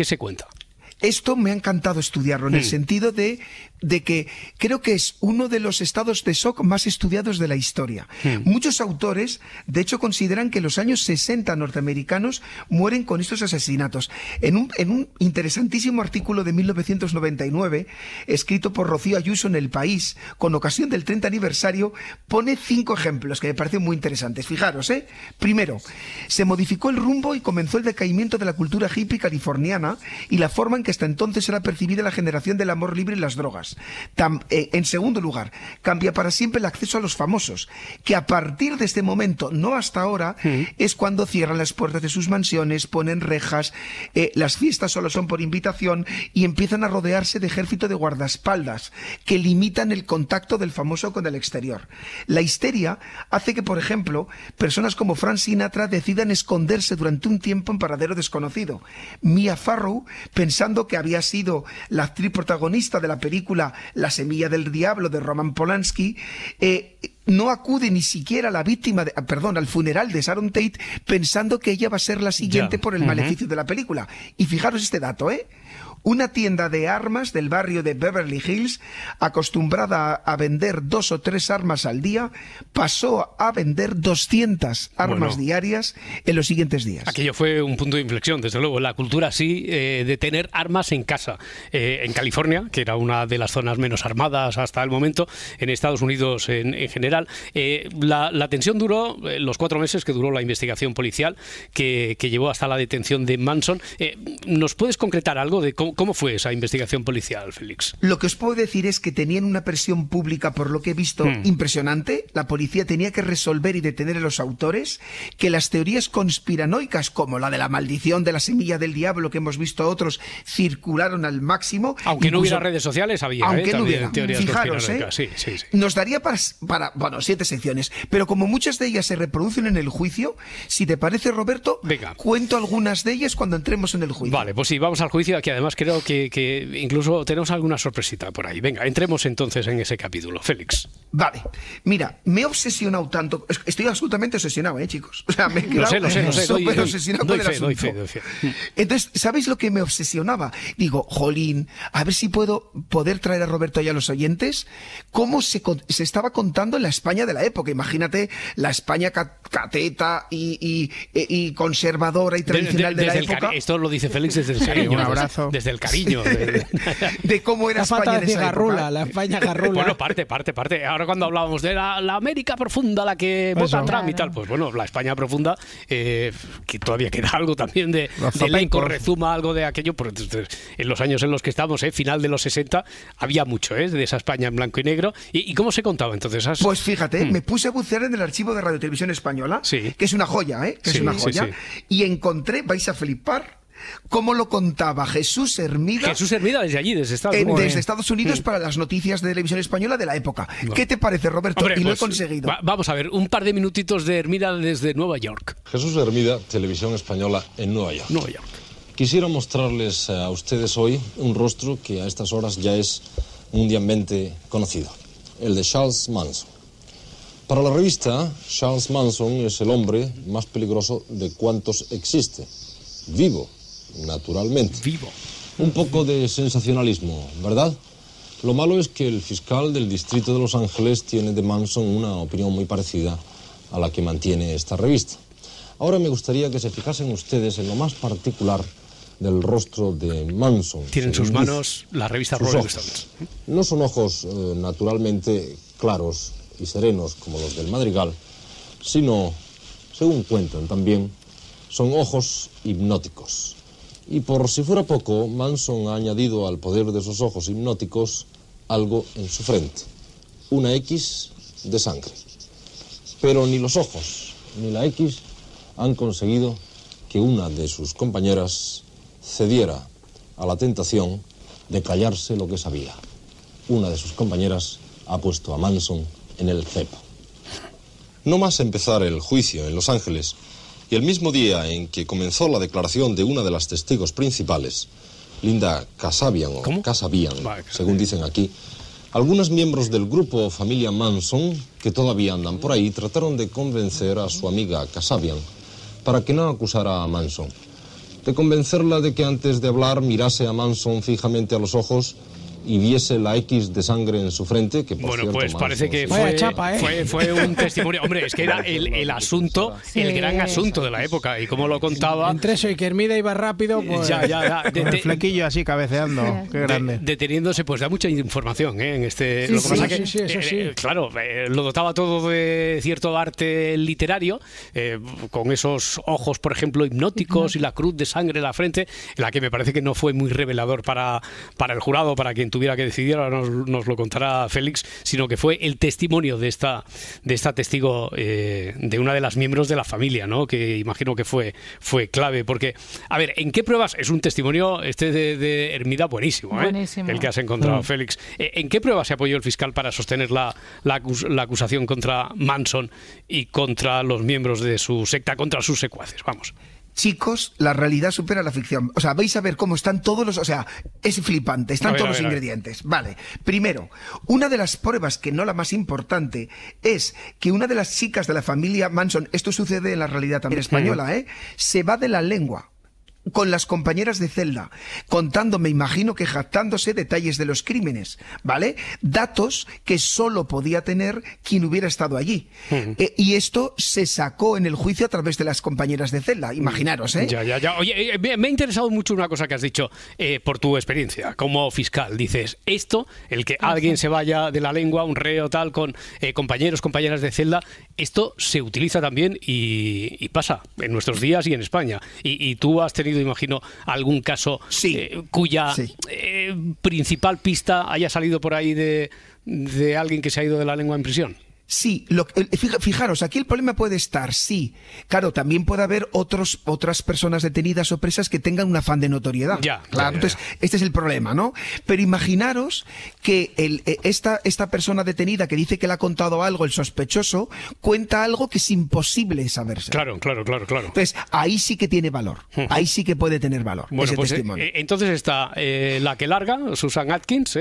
Speaker 5: se cuenta?
Speaker 14: Esto me ha encantado estudiarlo, en el sentido de que creo que es uno de los estados de shock más estudiados de la historia. Muchos autores, de hecho, consideran que los años 60 norteamericanos mueren con estos asesinatos. En un interesantísimo artículo de 1999, escrito por Rocío Ayuso en El País, con ocasión del 30 aniversario, pone 5 ejemplos que me parecen muy interesantes. Fijaros, Primero, se modificó el rumbo y comenzó el decaimiento de la cultura hippie californiana y la forma en que hasta entonces era percibida la generación del amor libre y las drogas. En segundo lugar, cambia para siempre el acceso a los famosos, que a partir de este momento, no hasta ahora, es cuando cierran las puertas de sus mansiones, ponen rejas, las fiestas solo son por invitación y empiezan a rodearse de ejército de guardaespaldas que limitan el contacto del famoso con el exterior. La histeria hace que, por ejemplo, personas como Frank Sinatra decidan esconderse durante un tiempo en paradero desconocido. Mia Farrow, pensando que había sido la actriz protagonista de la película La semilla del diablo de Roman Polanski, no acude ni siquiera a la víctima, al funeral de Sharon Tate, pensando que ella va a ser la siguiente por el maleficio de la película. Y fijaros este dato, Una tienda de armas del barrio de Beverly Hills, acostumbrada a vender 2 o 3 armas al día, pasó a vender 200 armas diarias en los siguientes días.
Speaker 5: Aquello fue un punto de inflexión, desde luego. La cultura así de tener armas en casa. En California, que era una de las zonas menos armadas hasta el momento, en Estados Unidos en general, la tensión duró los 4 meses que duró la investigación policial, que llevó hasta la detención de Manson. ¿Nos puedes concretar algo de ¿Cómo fue esa investigación policial, Félix?
Speaker 14: Lo que os puedo decir es que tenían una presión pública, por lo que he visto, impresionante. La policía tenía que resolver y detener a los autores, que las teorías conspiranoicas, como la de la maldición de la semilla del diablo que hemos visto otros, circularon al máximo.
Speaker 5: Aunque no hubiera redes sociales, había
Speaker 14: aunque no hubiera.
Speaker 5: Teorías conspiranoicas. Sí.
Speaker 14: Nos daría para 7 secciones, pero como muchas de ellas se reproducen en el juicio, si te parece, Roberto,
Speaker 5: venga,
Speaker 14: cuento algunas de ellas cuando entremos en el juicio.
Speaker 5: Vale, pues sí, vamos al juicio, que además creo que incluso tenemos alguna sorpresita por ahí. Venga, entremos entonces en ese capítulo. Félix.
Speaker 14: Vale, mira, me he obsesionado tanto, estoy absolutamente obsesionado, chicos. O sea, me he
Speaker 5: quedado
Speaker 14: lo sé,
Speaker 5: súper
Speaker 14: obsesionado con el asunto.
Speaker 5: Doy fe.
Speaker 14: Entonces, ¿sabéis lo que me obsesionaba? Digo, jolín, a ver si puedo traer a Roberto y a los oyentes cómo se estaba contando en la España de la época. Imagínate la España cateta y conservadora y tradicional de la época.
Speaker 5: Esto lo dice Félix desde el cariño.
Speaker 6: Un abrazo.
Speaker 5: Desde el cariño.
Speaker 14: De cómo era España en esa época.
Speaker 7: La España garrula.
Speaker 5: Bueno, parte. Ahora cuando hablábamos de la América profunda, la que vota Trump y tal, pues bueno, la España profunda, que todavía queda algo también de elenco, rezuma algo de aquello, porque en los años en los que estamos, final de los 60, había mucho de esa España en blanco y negro. ¿Y cómo se contaba entonces?
Speaker 14: Pues fíjate, me puse a bucear en el archivo de Radio Televisión Española, que es una joya, y encontré, vais a flipar, cómo lo contaba Jesús Hermida.
Speaker 5: Jesús Hermida desde allí, desde Estados Unidos.
Speaker 14: Desde Estados Unidos para las noticias de Televisión Española de la época. ¿Qué te parece, Roberto? Hombre, y lo he conseguido.
Speaker 5: Vamos a ver, un par de minutitos de Hermida desde Nueva York.
Speaker 20: Jesús Hermida, Televisión Española en Nueva York. Quisiera mostrarles a ustedes hoy un rostro que a estas horas ya es mundialmente conocido, el de Charles Manson. Para la revista, Charles Manson es el hombre más peligroso de cuantos existe. Vivo, naturalmente. Un poco de sensacionalismo, ¿verdad? Lo malo es que el fiscal del distrito de Los Ángeles tiene de Manson una opinión muy parecida a la que mantiene esta revista. Ahora me gustaría que se fijasen ustedes en lo más particular del rostro de Manson.
Speaker 5: Tiene en sus manos la revista Rolling Stones.
Speaker 20: No son ojos naturalmente claros y serenos como los del Madrigal, sino, según cuentan también, son ojos hipnóticos. Y por si fuera poco, Manson ha añadido al poder de esos ojos hipnóticos algo en su frente, una X de sangre. Pero ni los ojos ni la X han conseguido que una de sus compañeras cediera a la tentación de callarse lo que sabía. Una de sus compañeras ha puesto a Manson en el cepo. No más empezar el juicio en Los Ángeles, y el mismo día en que comenzó la declaración de una de las testigos principales, Linda Kasabian, según dicen aquí, algunos miembros del grupo Familia Manson, que todavía andan por ahí, trataron de convencer a su amiga Kasabian para que no acusara a Manson. De convencerla de que antes de hablar mirase a Manson fijamente a los ojos y viese la X de sangre en su frente, que por
Speaker 5: bueno,
Speaker 20: cierto,
Speaker 5: pues
Speaker 20: Manson
Speaker 5: parece que fue un testimonio. Hombre, es que era el asunto, el gran asunto de la época, y como lo contaba.
Speaker 7: Entre eso y que Hermida iba rápido, pues.
Speaker 6: Ya. El flequillo así cabeceando, qué grande.
Speaker 5: Deteniéndose, pues da mucha información, en este.
Speaker 7: Lo que pasa que,
Speaker 5: claro, lo dotaba todo de cierto arte literario, con esos ojos, por ejemplo, hipnóticos y la cruz de sangre en la frente, la que me parece que no fue muy revelador para el jurado, para quien tuviera que decidir, ahora nos lo contará Félix, sino que fue el testimonio de esta testigo, de una de las miembros de la familia, ¿no? Que imagino que fue clave, porque, a ver, ¿en qué pruebas? Es un testimonio de Hermida buenísimo, el que has encontrado, Félix. ¿En qué pruebas se apoyó el fiscal para sostener la acusación contra Manson y contra los miembros de su secta, contra sus secuaces? Vamos.
Speaker 14: Chicos, la realidad supera la ficción. O sea, vais a ver cómo están todos los... O sea, es flipante, están todos los ingredientes. Vale, primero, una de las pruebas, que no la más importante, es que una de las chicas de la familia Manson, esto sucede en la realidad también española, se va de la lengua con las compañeras de celda, contando, me imagino que jactándose, detalles de los crímenes, ¿vale? Datos que solo podía tener quien hubiera estado allí. Y esto se sacó en el juicio a través de las compañeras de celda, imaginaros, ¿eh?
Speaker 5: Ya. Oye, me ha interesado mucho una cosa que has dicho, por tu experiencia como fiscal. Dices, esto, el que alguien se vaya de la lengua, un reo tal, con compañeras de celda, esto se utiliza también y pasa en nuestros días y en España. Y tú has tenido salido, imagino, algún caso cuya principal pista haya salido por ahí de alguien que se ha ido de la lengua en prisión.
Speaker 14: Sí, fijaros, aquí el problema puede estar, claro, también puede haber otras personas detenidas o presas que tengan un afán de notoriedad. Entonces, este es el problema, ¿no? Pero imaginaros que esta persona detenida que dice que le ha contado algo, el sospechoso, cuenta algo que es imposible saberse.
Speaker 5: Claro.
Speaker 14: Entonces, ahí sí que tiene valor, ahí sí que puede tener valor ese testimonio.
Speaker 5: Entonces está la que larga, Susan Atkins,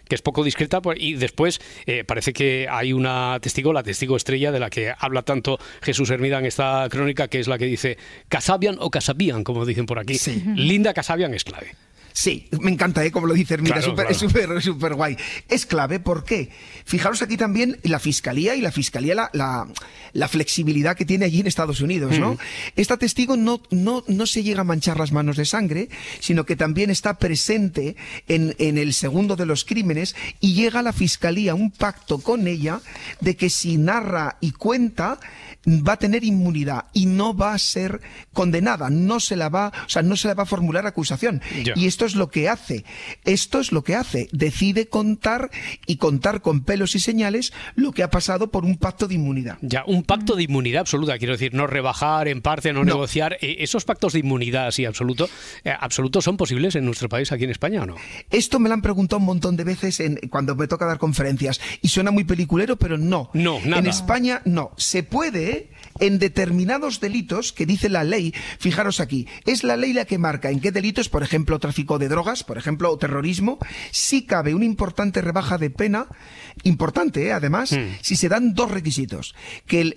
Speaker 5: que es poco discreta, y después parece que hay una testigo, la testigo estrella de la que habla tanto Jesús Hermida en esta crónica, que es la que dice Kasabian o Kasabian, como dicen por aquí. Linda Kasabian es clave.
Speaker 14: Sí, me encanta, como lo dice Hermida, es súper guay. Es clave, ¿por qué? Fijaros aquí también la Fiscalía la flexibilidad que tiene allí en Estados Unidos, ¿no? Esta testigo no se llega a manchar las manos de sangre, sino que también está presente en el segundo de los crímenes, y llega a la Fiscalía un pacto con ella de que si narra y cuenta va a tener inmunidad y no va a ser condenada, no se la va a formular acusación. Y esto es lo que hace, decide contar con pelos y señales lo que ha pasado por un pacto de inmunidad.
Speaker 5: Un pacto de inmunidad absoluta, quiero decir, no rebajar en parte, no negociar. ¿Esos pactos de inmunidad así absoluto son posibles en nuestro país, aquí en España, o no?
Speaker 14: Esto me lo han preguntado un montón de veces cuando me toca dar conferencias, y suena muy peliculero, pero no.
Speaker 5: Nada.
Speaker 14: En España no. Se puede en determinados delitos que dice la ley. Fijaros aquí, es la ley la que marca en qué delitos, por ejemplo, tráfico de drogas, por ejemplo, o terrorismo, sí cabe una importante rebaja de pena, además, si se dan dos requisitos: que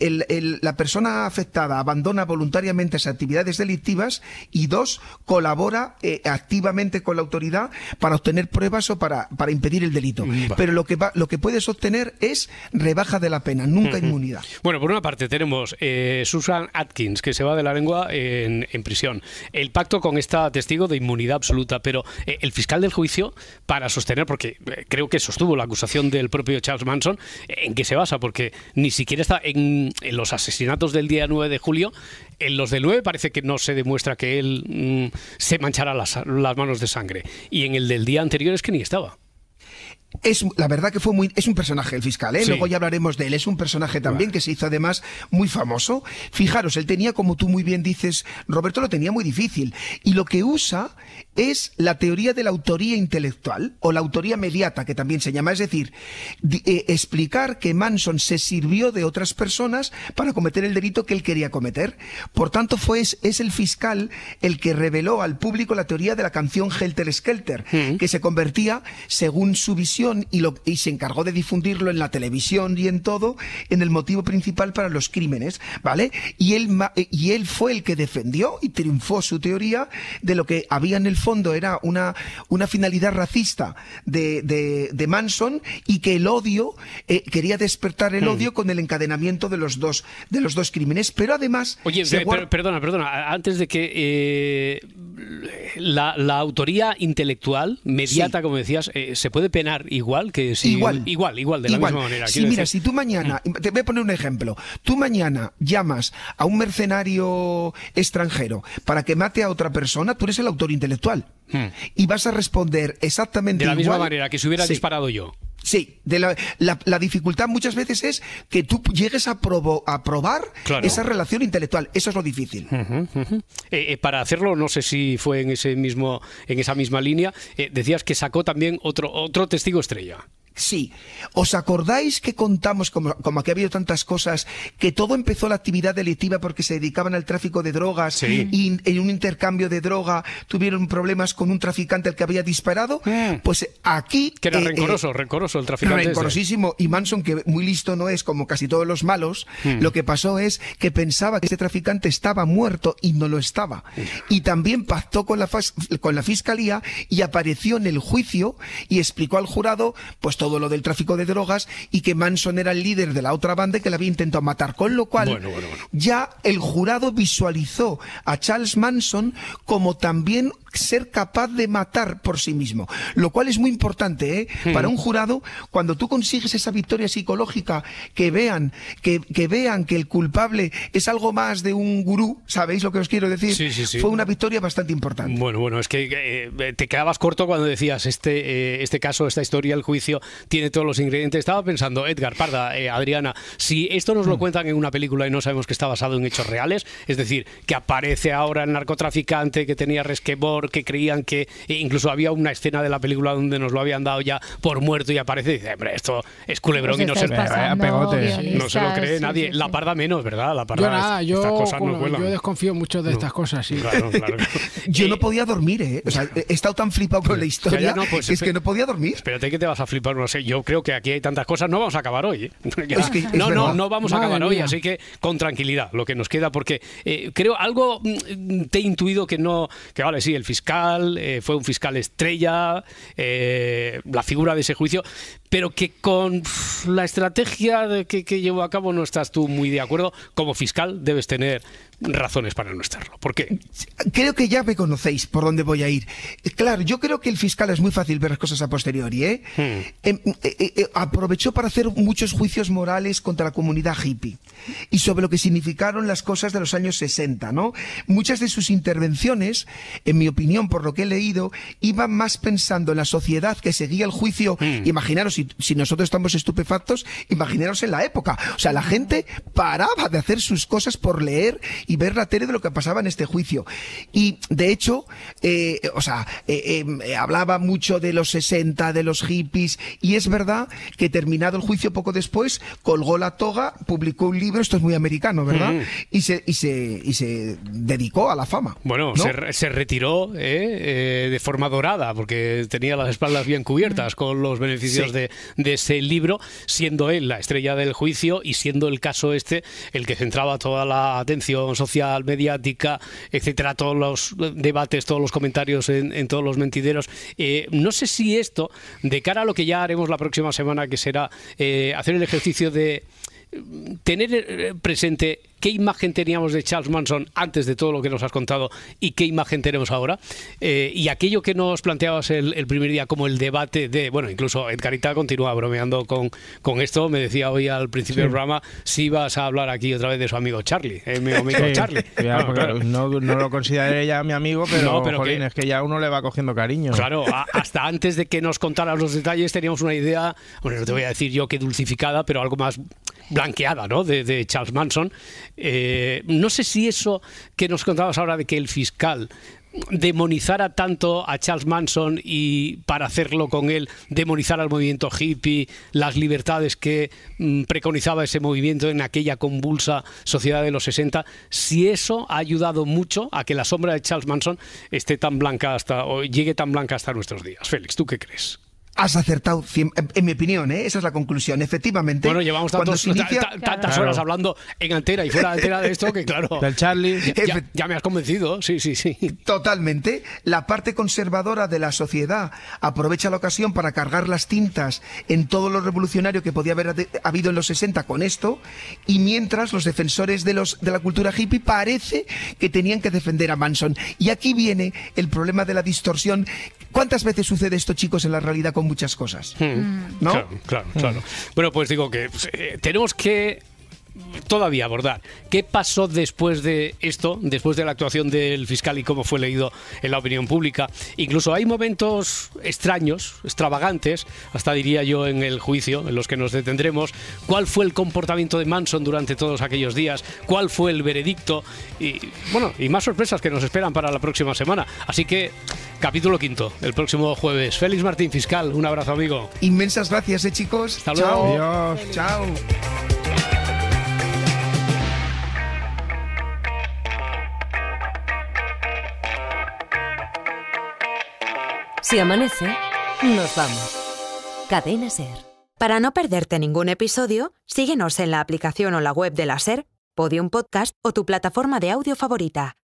Speaker 14: la persona afectada abandona voluntariamente esas actividades delictivas, y dos, colabora activamente con la autoridad para obtener pruebas o para impedir el delito. Pero lo que puedes obtener es rebaja de la pena, nunca inmunidad.
Speaker 5: Bueno, por una parte tenemos Susan Atkins, que se va de la lengua en prisión. El pacto con esta testigo de inmunidad absoluta, pero el fiscal del juicio, para sostener, porque creo que sostuvo la acusación del propio Charles Manson, ¿en qué se basa? Porque ni siquiera está en los asesinatos del día 9 de julio. En los del 9 parece que no se demuestra que él se manchara las manos de sangre. Y en el del día anterior es que ni estaba.
Speaker 14: La verdad que es un personaje el fiscal, luego ya hablaremos de él. Es un personaje también que se hizo además muy famoso. Fijaros, él tenía, como tú muy bien dices, Roberto, lo tenía muy difícil, y lo que usa es la teoría de la autoría intelectual, o la autoría mediata, que también se llama, es decir, explicar que Manson se sirvió de otras personas para cometer el delito que él quería cometer. Por tanto, es el fiscal el que reveló al público la teoría de la canción Helter Skelter, que se convertía, según su visión, y se encargó de difundirlo en la televisión y en todo, en el motivo principal para los crímenes, ¿vale? Y él fue el que defendió y triunfó su teoría de lo que había en el fondo era una finalidad racista de Manson, y que el odio, quería despertar el odio con el encadenamiento de los dos crímenes. Pero además...
Speaker 5: Oye, perdona, antes de que la autoría intelectual, mediata, como decías, ¿se puede penar igual que si... Igual, de la misma manera?
Speaker 14: Sí, mira, si tú mañana... Te voy a poner un ejemplo. Tú mañana llamas a un mercenario extranjero para que mate a otra persona, tú eres el autor intelectual. Y vas a responder exactamente igual.
Speaker 5: De la misma manera que si hubiera disparado yo.
Speaker 14: Sí, la dificultad muchas veces es que tú llegues a probar esa relación intelectual. Eso es lo difícil.
Speaker 5: Para hacerlo, no sé si fue en esa misma línea, decías que sacó también otro testigo estrella.
Speaker 14: Sí. ¿Os acordáis que contamos, como aquí ha habido tantas cosas, que todo empezó la actividad delictiva porque se dedicaban al tráfico de drogas, y en un intercambio de droga tuvieron problemas con un traficante al que había disparado? Pues aquí...
Speaker 5: Que era rencoroso el traficante.
Speaker 14: Rencorosísimo. Y Manson, que muy listo no es, como casi todos los malos, lo que pasó es que pensaba que este traficante estaba muerto y no lo estaba. Y también pactó con la fiscalía y apareció en el juicio y explicó al jurado pues todo todo lo del tráfico de drogas y que Manson era el líder de la otra banda y que la había intentado matar. Con lo cual, ya el jurado visualizó a Charles Manson como también ser capaz de matar por sí mismo. Lo cual es muy importante, para un jurado, cuando tú consigues esa victoria psicológica, que vean que el culpable es algo más de un gurú, ¿sabéis lo que os quiero decir?
Speaker 5: Sí.
Speaker 14: Fue una victoria bastante importante.
Speaker 5: Bueno, es que te quedabas corto cuando decías este caso, esta historia, el juicio, tiene todos los ingredientes. Estaba pensando, Edgar, Parda, Adriana, si esto nos lo cuentan en una película y no sabemos que está basado en hechos reales, es decir, que aparece ahora el narcotraficante que tenía resquemor, que creían que incluso había una escena de la película donde nos lo habían dado ya por muerto y aparece y dice, hombre, esto es culebrón pues y no se lo cree nadie. La Parda menos, ¿verdad? La Parda, estas cosas no cuelan.
Speaker 7: Yo desconfío mucho de estas cosas, sí.
Speaker 5: Claro.
Speaker 14: Yo no podía dormir, O sea, he estado tan flipado con la historia es que no podía dormir.
Speaker 5: Espérate que te vas a flipar, no sé. Yo creo que aquí hay tantas cosas, no vamos a acabar hoy. No vamos a acabar hoy, así que con tranquilidad lo que nos queda, porque creo algo te he intuido que vale, sí, el fiscal fue un fiscal estrella, la figura de ese juicio, pero que con la estrategia que llevó a cabo no estás tú muy de acuerdo. Como fiscal debes tener razones para no estarlo. ¿Por qué?
Speaker 14: Creo que ya me conocéis por dónde voy a ir. Claro, yo creo que el fiscal es muy fácil ver las cosas a posteriori, aprovechó para hacer muchos juicios morales contra la comunidad hippie y sobre lo que significaron las cosas de los años 60, ¿no? Muchas de sus intervenciones, en mi opinión, por lo que he leído, iban más pensando en la sociedad que seguía el juicio. Imaginaros, si nosotros estamos estupefactos, imaginaros en la época. O sea, la gente paraba de hacer sus cosas por leer y ver la tele de lo que pasaba en este juicio. Y, de hecho, hablaba mucho de los 60, de los hippies, y es verdad que terminado el juicio poco después, colgó la toga, publicó un libro, esto es muy americano, ¿verdad? Y se dedicó a la fama.
Speaker 5: Bueno, ¿no? se retiró de forma dorada, porque tenía las espaldas bien cubiertas con los beneficios de ese libro, siendo él la estrella del juicio y siendo el caso el que centraba toda la atención social, mediática, etcétera, todos los debates, todos los comentarios en todos los mentideros. No sé si esto, de cara a lo que ya haremos la próxima semana, que será hacer el ejercicio de tener presente qué imagen teníamos de Charles Manson antes de todo lo que nos has contado y qué imagen tenemos ahora, y aquello que nos planteabas el primer día como el debate de, bueno, incluso Edgarita continúa bromeando con esto, me decía hoy al principio del programa si ibas a hablar aquí otra vez de su amigo Charlie, mi amigo Charlie.
Speaker 6: Claro. No lo consideré ya mi amigo, pero jolín, es que ya uno le va cogiendo cariño.
Speaker 5: Claro, hasta antes de que nos contaras los detalles teníamos una idea, bueno, no te voy a decir yo que dulcificada, pero algo más blanqueada, ¿no? De Charles Manson. No sé si eso que nos contabas ahora de que el fiscal demonizara tanto a Charles Manson y para hacerlo con él demonizar al movimiento hippie, las libertades que preconizaba ese movimiento en aquella convulsa sociedad de los 60, si eso ha ayudado mucho a que la sombra de Charles Manson esté tan blanca o llegue tan blanca hasta nuestros días. Félix, ¿tú qué crees?
Speaker 14: Has acertado, en mi opinión, esa es la conclusión. Efectivamente.
Speaker 5: Bueno, llevamos tantas horas hablando en antena y fuera de antena de esto que, claro,
Speaker 6: del Charlie.
Speaker 5: Ya me has convencido, sí.
Speaker 14: Totalmente. La parte conservadora de la sociedad aprovecha la ocasión para cargar las tintas en todo lo revolucionario que podía haber habido en los 60 con esto, y mientras los defensores de la cultura hippie parece que tenían que defender a Manson. Y aquí viene el problema de la distorsión. ¿Cuántas veces sucede esto, chicos, en la realidad con muchas cosas? ¿No?
Speaker 5: Claro. Bueno, pues digo que tenemos que todavía abordar qué pasó después de esto, después de la actuación del fiscal y cómo fue leído en la opinión pública. Incluso hay momentos extraños, extravagantes, hasta diría yo, en el juicio, en los que nos detendremos. ¿Cuál fue el comportamiento de Manson durante todos aquellos días? ¿Cuál fue el veredicto? Y bueno, y más sorpresas que nos esperan para la próxima semana. Así que, capítulo 5, el próximo jueves. Félix Martín, fiscal, un abrazo, amigo.
Speaker 14: Inmensas gracias, chicos.
Speaker 5: Hasta luego.
Speaker 14: Chao. Adiós. Chao.
Speaker 2: Si amanece, nos vamos. Cadena SER.
Speaker 21: Para no perderte ningún episodio, síguenos en la aplicación o la web de la SER, Podium Podcast o tu plataforma de audio favorita.